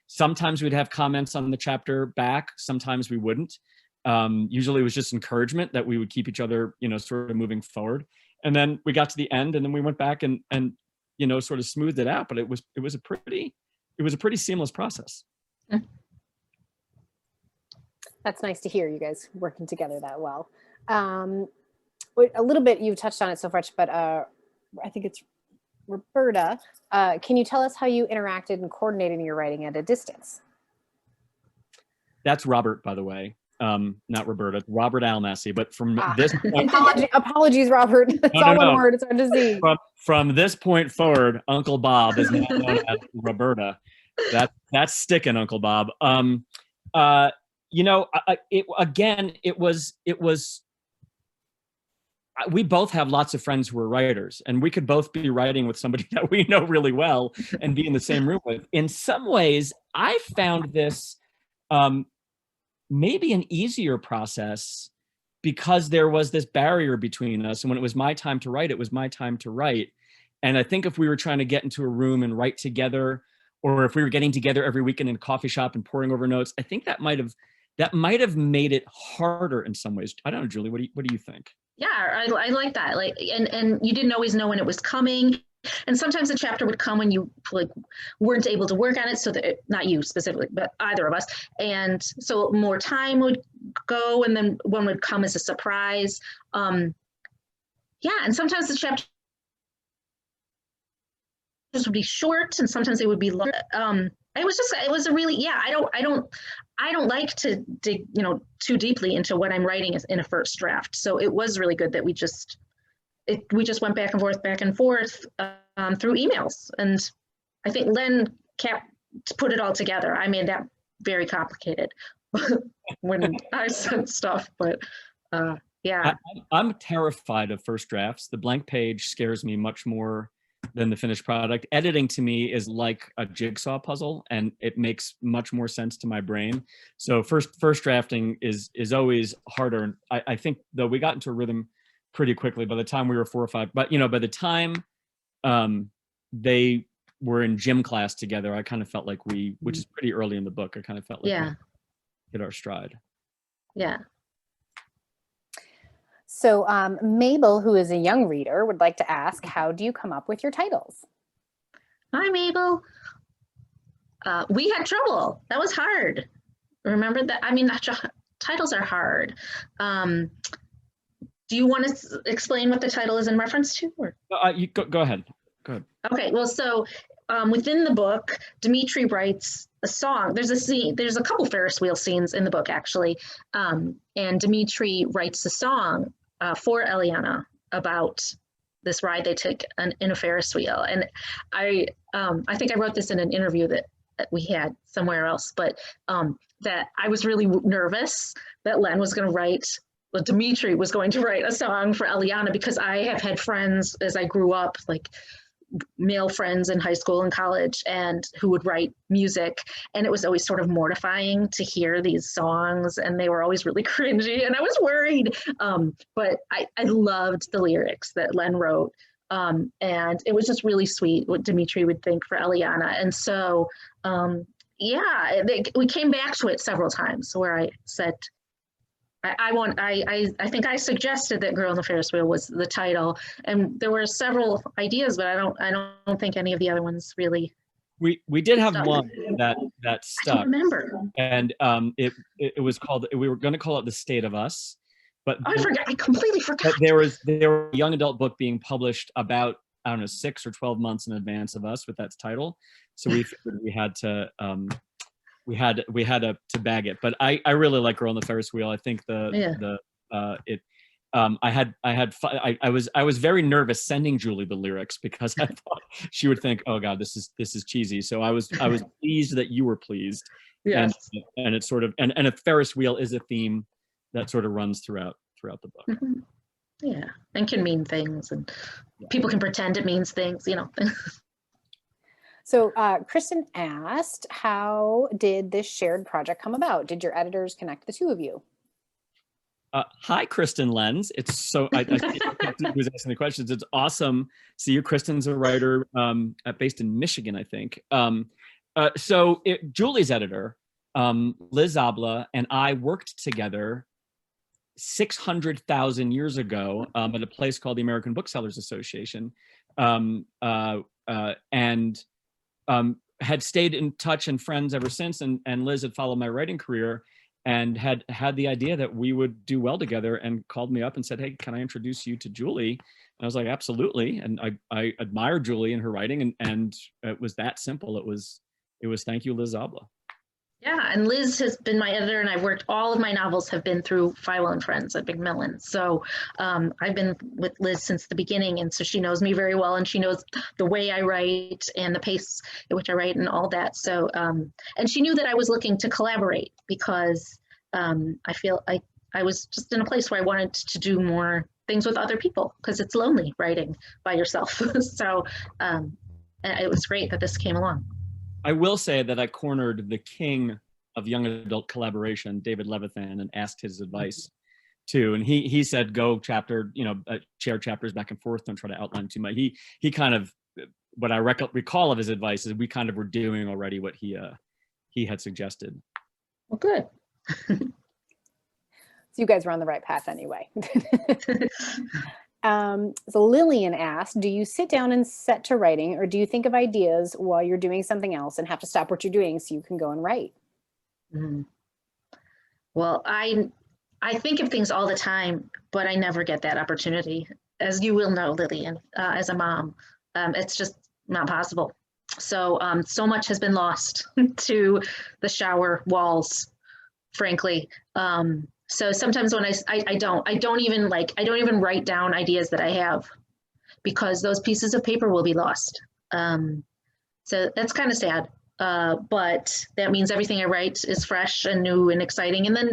Sometimes we'd have comments on the chapter back. Sometimes we wouldn't. Usually it was just encouragement that we would keep each other, sort of moving forward. And then we got to the end, and then we went back and sort of smoothed it out. But it was a pretty seamless process. Mm-hmm. That's nice to hear, you guys working together that well. A little bit, you've touched on it so much, but I think it's Roberta. Can you tell us how you interacted and coordinated in your writing at a distance? That's Robert, by the way. Not Roberta, Robert Almassey. But from this point, apologies, Robert. It's all one word. It's hard to see. From this point forward, Uncle Bob is now known as Roberta. That's sticking, Uncle Bob. You know, we both have lots of friends who are writers, and we could both be writing with somebody that we know really well and be in the same room with. In some ways, I found this maybe an easier process because there was this barrier between us. And when it was my time to write, it was my time to write. And I think if we were trying to get into a room and write together, or if we were getting together every weekend in a coffee shop and poring over notes, I think that might have made it harder in some ways. I don't know, Julie, what do you think? Yeah, I like that. Like, and you didn't always know when it was coming. And sometimes a chapter would come when you like weren't able to work on it. So that, not you specifically, but either of us. And so more time would go, and then one would come as a surprise. And sometimes the chapters would be short, and sometimes they would be long. It was a really, I don't like to dig, too deeply into what I'm writing in a first draft. So it was really good that we just went back and forth through emails. And I think Len put it all together. I made that very complicated when I sent stuff, but yeah. I'm terrified of first drafts. The blank page scares me much more than the finished product. Editing to me is like a jigsaw puzzle, and it makes much more sense to my brain. So first drafting is always harder. I think though we got into a rhythm pretty quickly by the time we were 4 or 5, but by the time they were in gym class together, I kind of felt like which is pretty early in the book, I kind of felt like we hit our stride. Yeah. So Mabel, who is a young reader, would like to ask, how do you come up with your titles? Hi, Mabel. We had trouble. That was hard. Remember that? I mean, titles are hard. Do you want to explain what the title is in reference to? Or? You go ahead. Go ahead. Okay, well, so within the book, Dimitri writes a song. There's a couple Ferris Wheel scenes in the book, actually. And Dimitri writes a song for Eliana about this ride they took in a Ferris wheel. And I think I wrote this in an interview that we had somewhere else, but that I was really nervous that Dimitri was going to write a song for Eliana, because I have had friends as I grew up, like male friends in high school and college, and who would write music, and it was always sort of mortifying to hear these songs, and they were always really cringy, and I was worried, but I loved the lyrics that Len wrote, and it was just really sweet what Dimitri would think for Eliana. And so we came back to it several times where I said, I think I suggested that Girl in the Ferris Wheel was the title, and there were several ideas, but I don't think any of the other ones really. We did have one that stuck. I don't remember. And it was called, we were going to call it The State of Us, but I forgot. I completely forgot. There was a young adult book being published about, I don't know, 6 or 12 months in advance of us with that title, so we had to. We had to bag it, but I really like Girl on the Ferris Wheel. I think I was very nervous sending Julie the lyrics, because I thought she would think, oh God, this is cheesy. So I was pleased that you were pleased. Yes. And it's sort of, and a Ferris wheel is a theme that sort of runs throughout the book. Mm-hmm. Yeah, and can mean things, and people can pretend it means things, So Kristen asked, how did this shared project come about? Did your editors connect the two of you? Hi, Kristen Lenz. It's so, I who's asking the questions. It's awesome. See you. Kristen's a writer based in Michigan, I think. Julie's editor, Liz Zabla, and I worked together 600,000 years ago at a place called the American Booksellers Association. Had stayed in touch and friends ever since, and Liz had followed my writing career and had the idea that we would do well together, and called me up and said, hey, can I introduce you to Julie? And I was like, absolutely. And I admire Julie and her writing, and it was that simple. It was thank you, Liz Zabla. Yeah, and Liz has been my editor, and I've worked, all of my novels have been through Fywell and Friends at Macmillan. So I've been with Liz since the beginning, and so she knows me very well, and she knows the way I write and the pace at which I write and all that. So, and she knew that I was looking to collaborate, because I feel I was just in a place where I wanted to do more things with other people because it's lonely writing by yourself. So it was great that this came along. I will say that I cornered the king of young adult collaboration, David Levithan, and asked his advice too. And he said, go chapter, share chapters back and forth. Don't try to outline too much. He kind of, what I recall of his advice is we kind of were doing already what he had suggested. Well, good. So you guys were on the right path anyway. So Lillian asked, do you sit down and set to writing, or do you think of ideas while you're doing something else and have to stop what you're doing so you can go and write? Mm. Well, I think of things all the time, but I never get that opportunity. As you will know, Lillian, as a mom, it's just not possible. So, so much has been lost to the shower walls, frankly. So sometimes when I don't even write down ideas that I have because those pieces of paper will be lost. So that's kind of sad. But that means everything I write is fresh and new and exciting. And then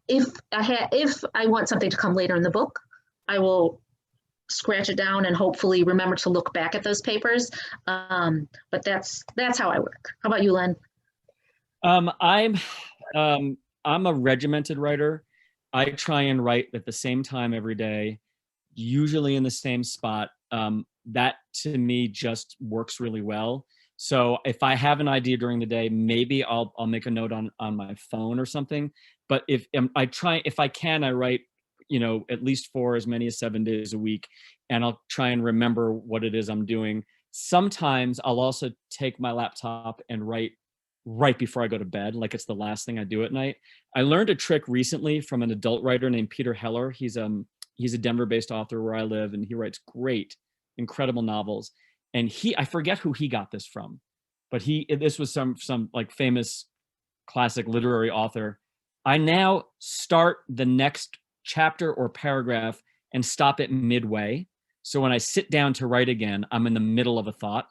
if I want something to come later in the book, I will scratch it down and hopefully remember to look back at those papers. But that's how I work. How about you, Len? I'm a regimented writer. I try and write at the same time every day, usually in the same spot. That to me just works really well. So if I have an idea during the day, maybe I'll make a note on my phone or something. But if I can, I write, at least 4, as many as 7 days a week, and I'll try and remember what it is I'm doing. Sometimes I'll also take my laptop and write right before I go to bed, like it's the last thing I do at night. I learned a trick recently from an adult writer named Peter Heller. He's a Denver-based author where I live, and he writes great, incredible novels. And I forget who he got this from, but this was some like famous classic literary author. I now start the next chapter or paragraph and stop it midway. So when I sit down to write again, I'm in the middle of a thought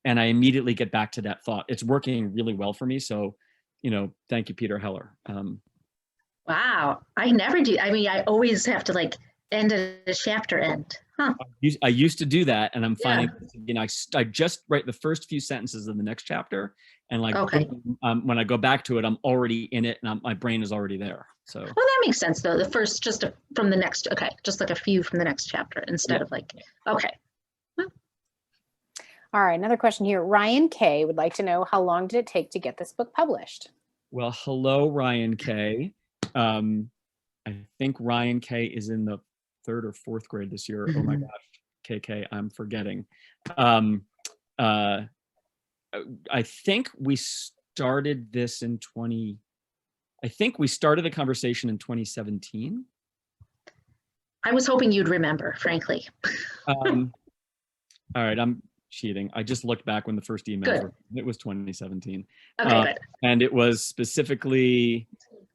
and I immediately get back to that thought. It's working really well for me. So, thank you, Peter Heller. Wow. I never do. I mean, I always have to end at a chapter end. Huh. I used to do that, and I'm finding, I just write the first few sentences of the next chapter, and okay. When I go back to it, I'm already in it, and my brain is already there. So. Well, that makes sense though. The first, from the next, okay, just like a few from the next chapter instead of okay. All right, another question here. Ryan K would like to know, how long did it take to get this book published? Well, hello, Ryan K. I think Ryan K is in the 3rd or 4th grade this year. Oh my gosh, KK, I'm forgetting. I think we started this we started the conversation in 2017. I was hoping you'd remember, frankly. All right, I'm cheating. I just looked back when the first emails were. It was 2017. Okay, good. And it was specifically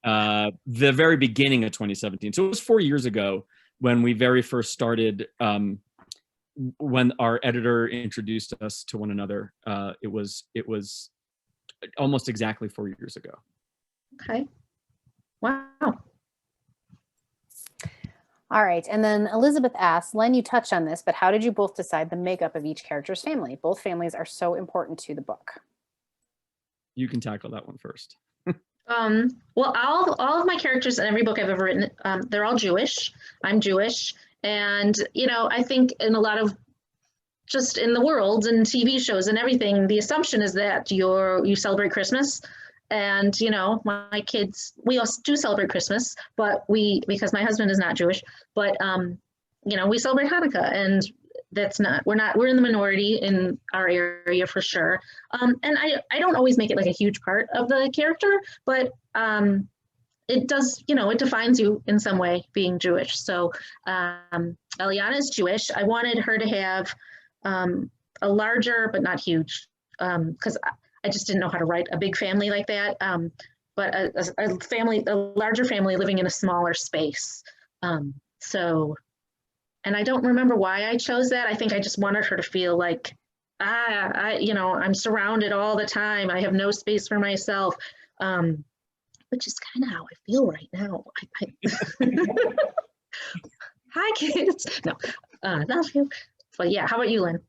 the very beginning of 2017. So it was 4 years ago when we very first started, when our editor introduced us to one another. It was almost exactly 4 years ago. Okay. Wow. All right, and then Elizabeth asks, Len, you touched on this, but how did you both decide the makeup of each character's family? Both families are so important to the book. You can tackle that one first. Well, all of my characters in every book I've ever written, they're all Jewish. I'm Jewish. And, I think in a lot of, just in the world and TV shows and everything, the assumption is that you celebrate Christmas. And, my kids, we also do celebrate Christmas, but because my husband is not Jewish, but, we celebrate Hanukkah, and we're in the minority in our area for sure. And I don't always make it a huge part of the character, but it does, it defines you in some way being Jewish. So Eliana is Jewish. I wanted her to have a larger, but not huge, because I just didn't know how to write a big family like that. But a larger family living in a smaller space. And I don't remember why I chose that. I think I just wanted her to feel like, I'm surrounded all the time. I have no space for myself. which is kind of how I feel right now. Hi, kids. No, love you. But yeah, how about you, Len?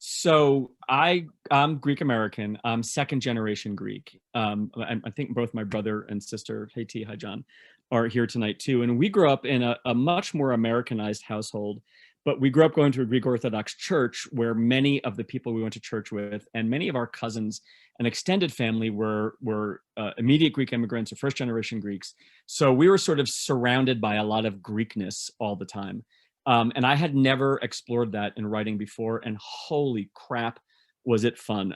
So I'm Greek American. I'm second generation Greek. I think both my brother and sister, hey T, hi John, are here tonight too. And we grew up in a much more Americanized household, but we grew up going to a Greek Orthodox church where many of the people we went to church with and many of our cousins and extended family were immediate Greek immigrants or first generation Greeks. So we were sort of surrounded by a lot of Greekness all the time. And I had never explored that in writing before, and holy crap, was it fun.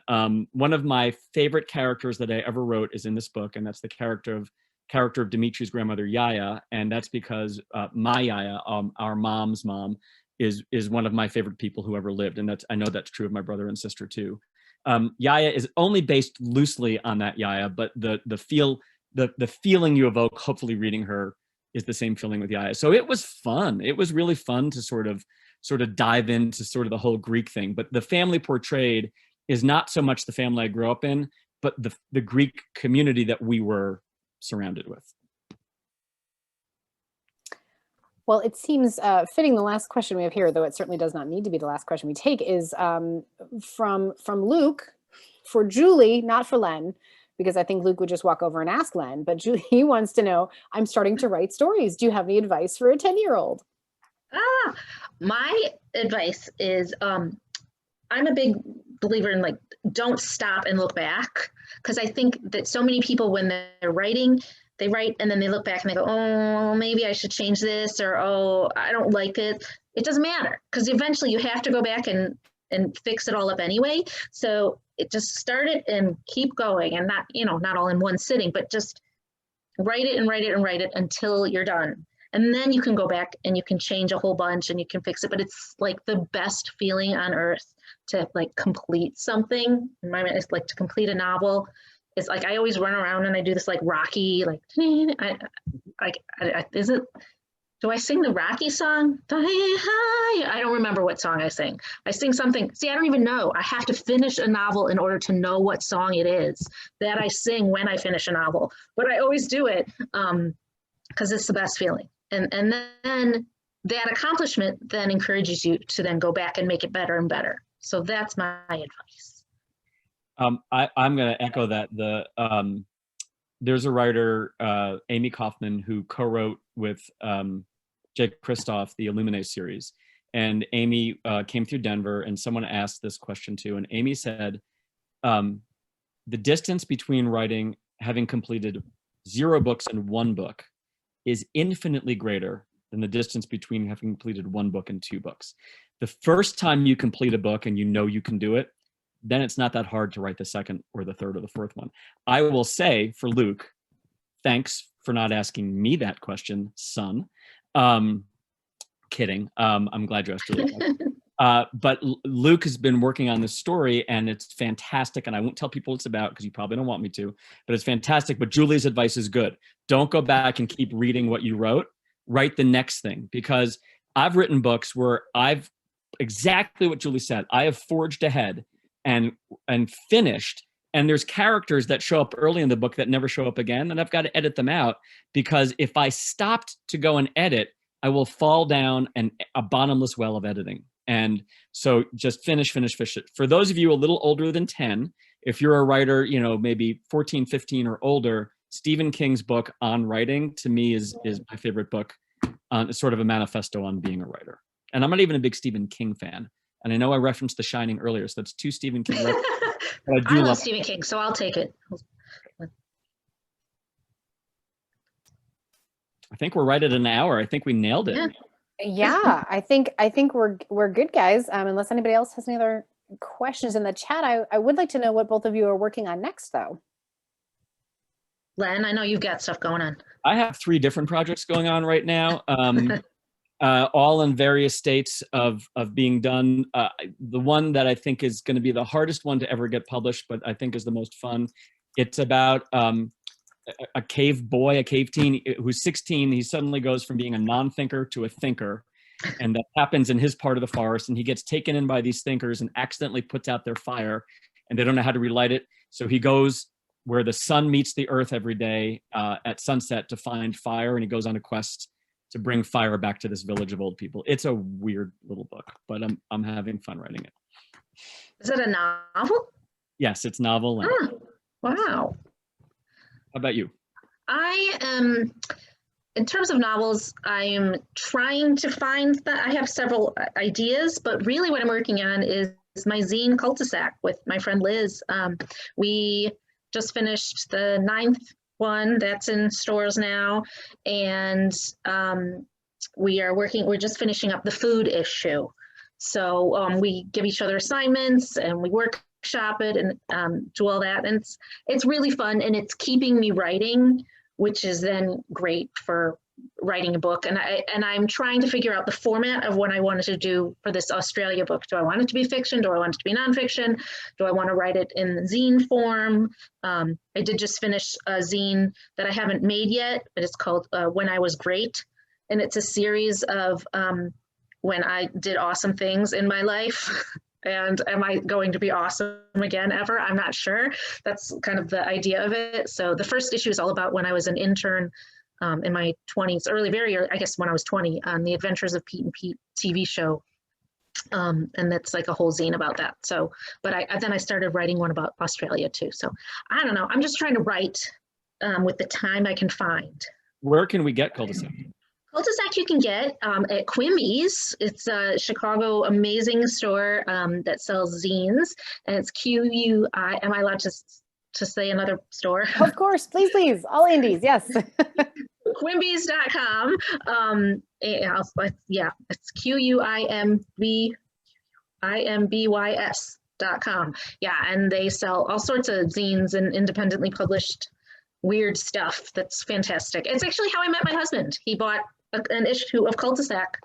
One of my favorite characters that I ever wrote is in this book, and that's the character of Dimitri's grandmother, Yaya, and that's because my Yaya, our mom's mom, is one of my favorite people who ever lived, and I know that's true of my brother and sister too. Yaya is only based loosely on that Yaya, but the feeling you evoke, hopefully reading her, is the same feeling with Yaya. So it was fun. It was really fun to sort of dive into sort of the whole Greek thing. But the family portrayed is not so much the family I grew up in, but the Greek community that we were surrounded with. Well, it seems fitting the last question we have here, though it certainly does not need to be the last question we take, is from Luke for Julie, not for Len, because I think Luke would just walk over and ask Len, but he wants to know, I'm starting to write stories. Do you have any advice for a 10-year-old? My advice is, I'm a big believer in like, don't stop and look back. Because I think that so many people, when they're writing, they write and then they look back and they go, oh, maybe I should change this, or, oh, I don't like it. It doesn't matter, because eventually you have to go back and fix it all up anyway. So it just start it and keep going, and not all in one sitting, but just write it and write it and write it until you're done. And then you can go back and you can change a whole bunch and you can fix it. But it's like the best feeling on earth to like complete something. In my mind, it's like to complete a novel. It's like I always run around and I do this like Rocky, like is it? Do I sing the Rocky song? I don't remember what song I sing. I sing something. See, I don't even know. I have to finish a novel in order to know what song it is that I sing when I finish a novel. But I always do it because it's the best feeling. And then that accomplishment then encourages you to then go back and make it better and better. So that's my advice. I'm going to echo that. There's a writer, Amy Kaufman, who co-wrote with Jake Kristoff the Illuminae series. And Amy came through Denver, and someone asked this question too. And Amy said, the distance between having completed 0 books and 1 book is infinitely greater than the distance between having completed 1 book and 2 books. The first time you complete a book and you know you can do it, then it's not that hard to write the second or the third or the fourth one. I will say for Luke, thanks for not asking me that question, son. Kidding. I'm glad you asked Julie. But Luke has been working on this story and it's fantastic. And I won't tell people what it's about because you probably don't want me to, but it's fantastic. But Julie's advice is good. Don't go back and keep reading what you wrote. Write the next thing, because I've written books where I've exactly what Julie said. I have forged ahead and finished, and there's characters that show up early in the book that never show up again, and I've got to edit them out, because if I stopped to go and edit, I will fall down a bottomless well of editing. And so just finish it. For those of you a little older than 10, if you're a writer, maybe 14, 15 or older, Stephen King's book on writing to me is my favorite book. It's sort of a manifesto on being a writer. And I'm not even a big Stephen King fan. And I know I referenced The Shining earlier, so that's 2 Stephen King references. I love Stephen King, so I'll take it. I think we're right at an hour. I think we nailed it. Yeah, I think we're good, guys. Unless anybody else has any other questions in the chat, I would like to know what both of you are working on next, though. Len, I know you've got stuff going on. I have 3 different projects going on right now. All in various states of being done. The one that I think is going to be the hardest one to ever get published, but I think is the most fun. It's about a cave boy, a cave teen who's 16. He suddenly goes from being a non-thinker to a thinker. And that happens in his part of the forest. And he gets taken in by these thinkers and accidentally puts out their fire. And they don't know how to relight it. So he goes where the sun meets the earth every day at sunset to find fire, and he goes on a quest to bring fire back to this village of old people. It's a weird little book, but I'm having fun writing it. Is it a novel? Yes, it's novel length. Oh, wow. How about you? I am, in terms of novels, I am trying to find that. I have several ideas, but really what I'm working on is my zine cul-de-sac with my friend Liz. We just finished the 9th one that's in stores now, and we're just finishing up the food issue. So we give each other assignments and we workshop it and do all that, and it's really fun, and it's keeping me writing, which is then great for writing a book. And I'm trying to figure out the format of what I wanted to do for this Australia book. Do I want it to be fiction? Do I want it to be nonfiction? Do I want to write it in zine form? I did just finish a zine that I haven't made yet, but it's called When I Was Great. And it's a series of when I did awesome things in my life. And am I going to be awesome again ever? I'm not sure. That's kind of the idea of it. So the first issue is all about when I was an intern in my 20s, very early, I guess when I was 20, on the Adventures of Pete and Pete TV show. And that's like a whole zine about that. So, but then I started writing one about Australia too. So I don't know. I'm just trying to write with the time I can find. Where can we get cul-de-sac? Cul-de-sac you can get at Quimby's. It's a Chicago amazing store that sells zines, and it's QUI. Am I allowed to say another store? Of course, please. All indies, yes. Quimbys.com. Yeah, it's QUIMBYS.com. Yeah, and they sell all sorts of zines and independently published weird stuff that's fantastic. It's actually how I met my husband. He bought an issue of Cul-de-sac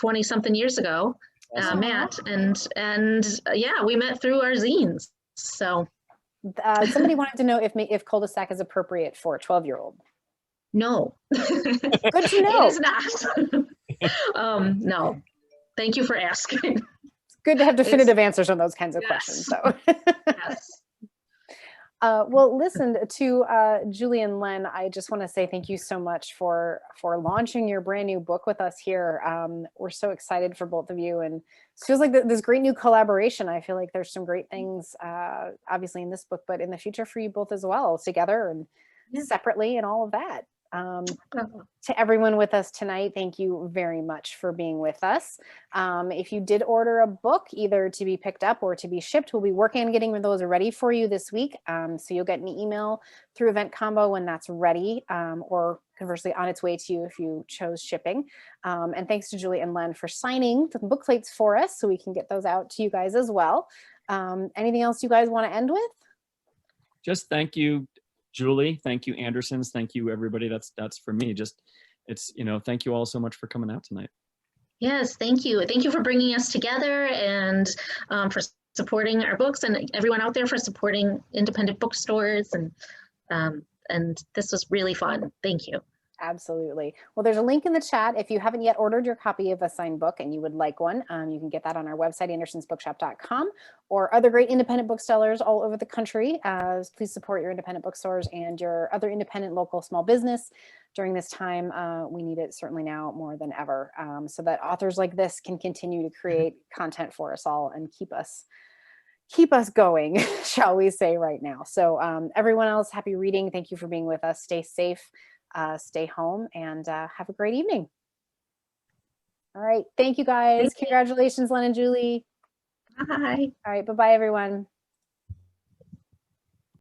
20-something years ago, Matt, and yeah, we met through our zines. So somebody wanted to know if Cul-de-sac is appropriate for a 12-year-old. No. Good to know. It is not. No. Thank you for asking. It's good to have definitive answers on those kinds of Yes. questions. So. Yes. Well, listen to Julie and Len. I just want to say thank you so much for launching your brand new book with us here. We're so excited for both of you, and it feels like this great new collaboration. I feel like there's some great things, obviously in this book, but in the future for you both as well, together and separately, and all of that. To everyone with us tonight, thank you very much for being with us. If you did order a book, either to be picked up or to be shipped, we'll be working on getting those ready for you this week. So you'll get an email through Event Combo when that's ready, or conversely on its way to you if you chose shipping. And thanks to Julie and Len for signing the book plates for us so we can get those out to you guys as well. Anything else you guys want to end with? Just thank you, Julie. Thank you, Andersons. Thank you, everybody. That's for me. Just, it's, thank you all so much for coming out tonight. Yes, thank you. Thank you for bringing us together, and for supporting our books, and everyone out there for supporting independent bookstores. And this was really fun. Thank you. Absolutely. Well, there's a link in the chat. If you haven't yet ordered your copy of a signed book and you would like one, you can get that on our website, andersonsbookshop.com, or other great independent booksellers all over the country. Please support your independent bookstores and your other independent local small business during this time. We need it certainly now more than ever, so that authors like this can continue to create content for us all and keep us going, shall we say, right now. So everyone else, happy reading. Thank you for being with us. Stay safe. Stay home, and have a great evening. All right. Thank you, guys. Congratulations, Len and Julie. Bye. All right. Bye-bye, everyone.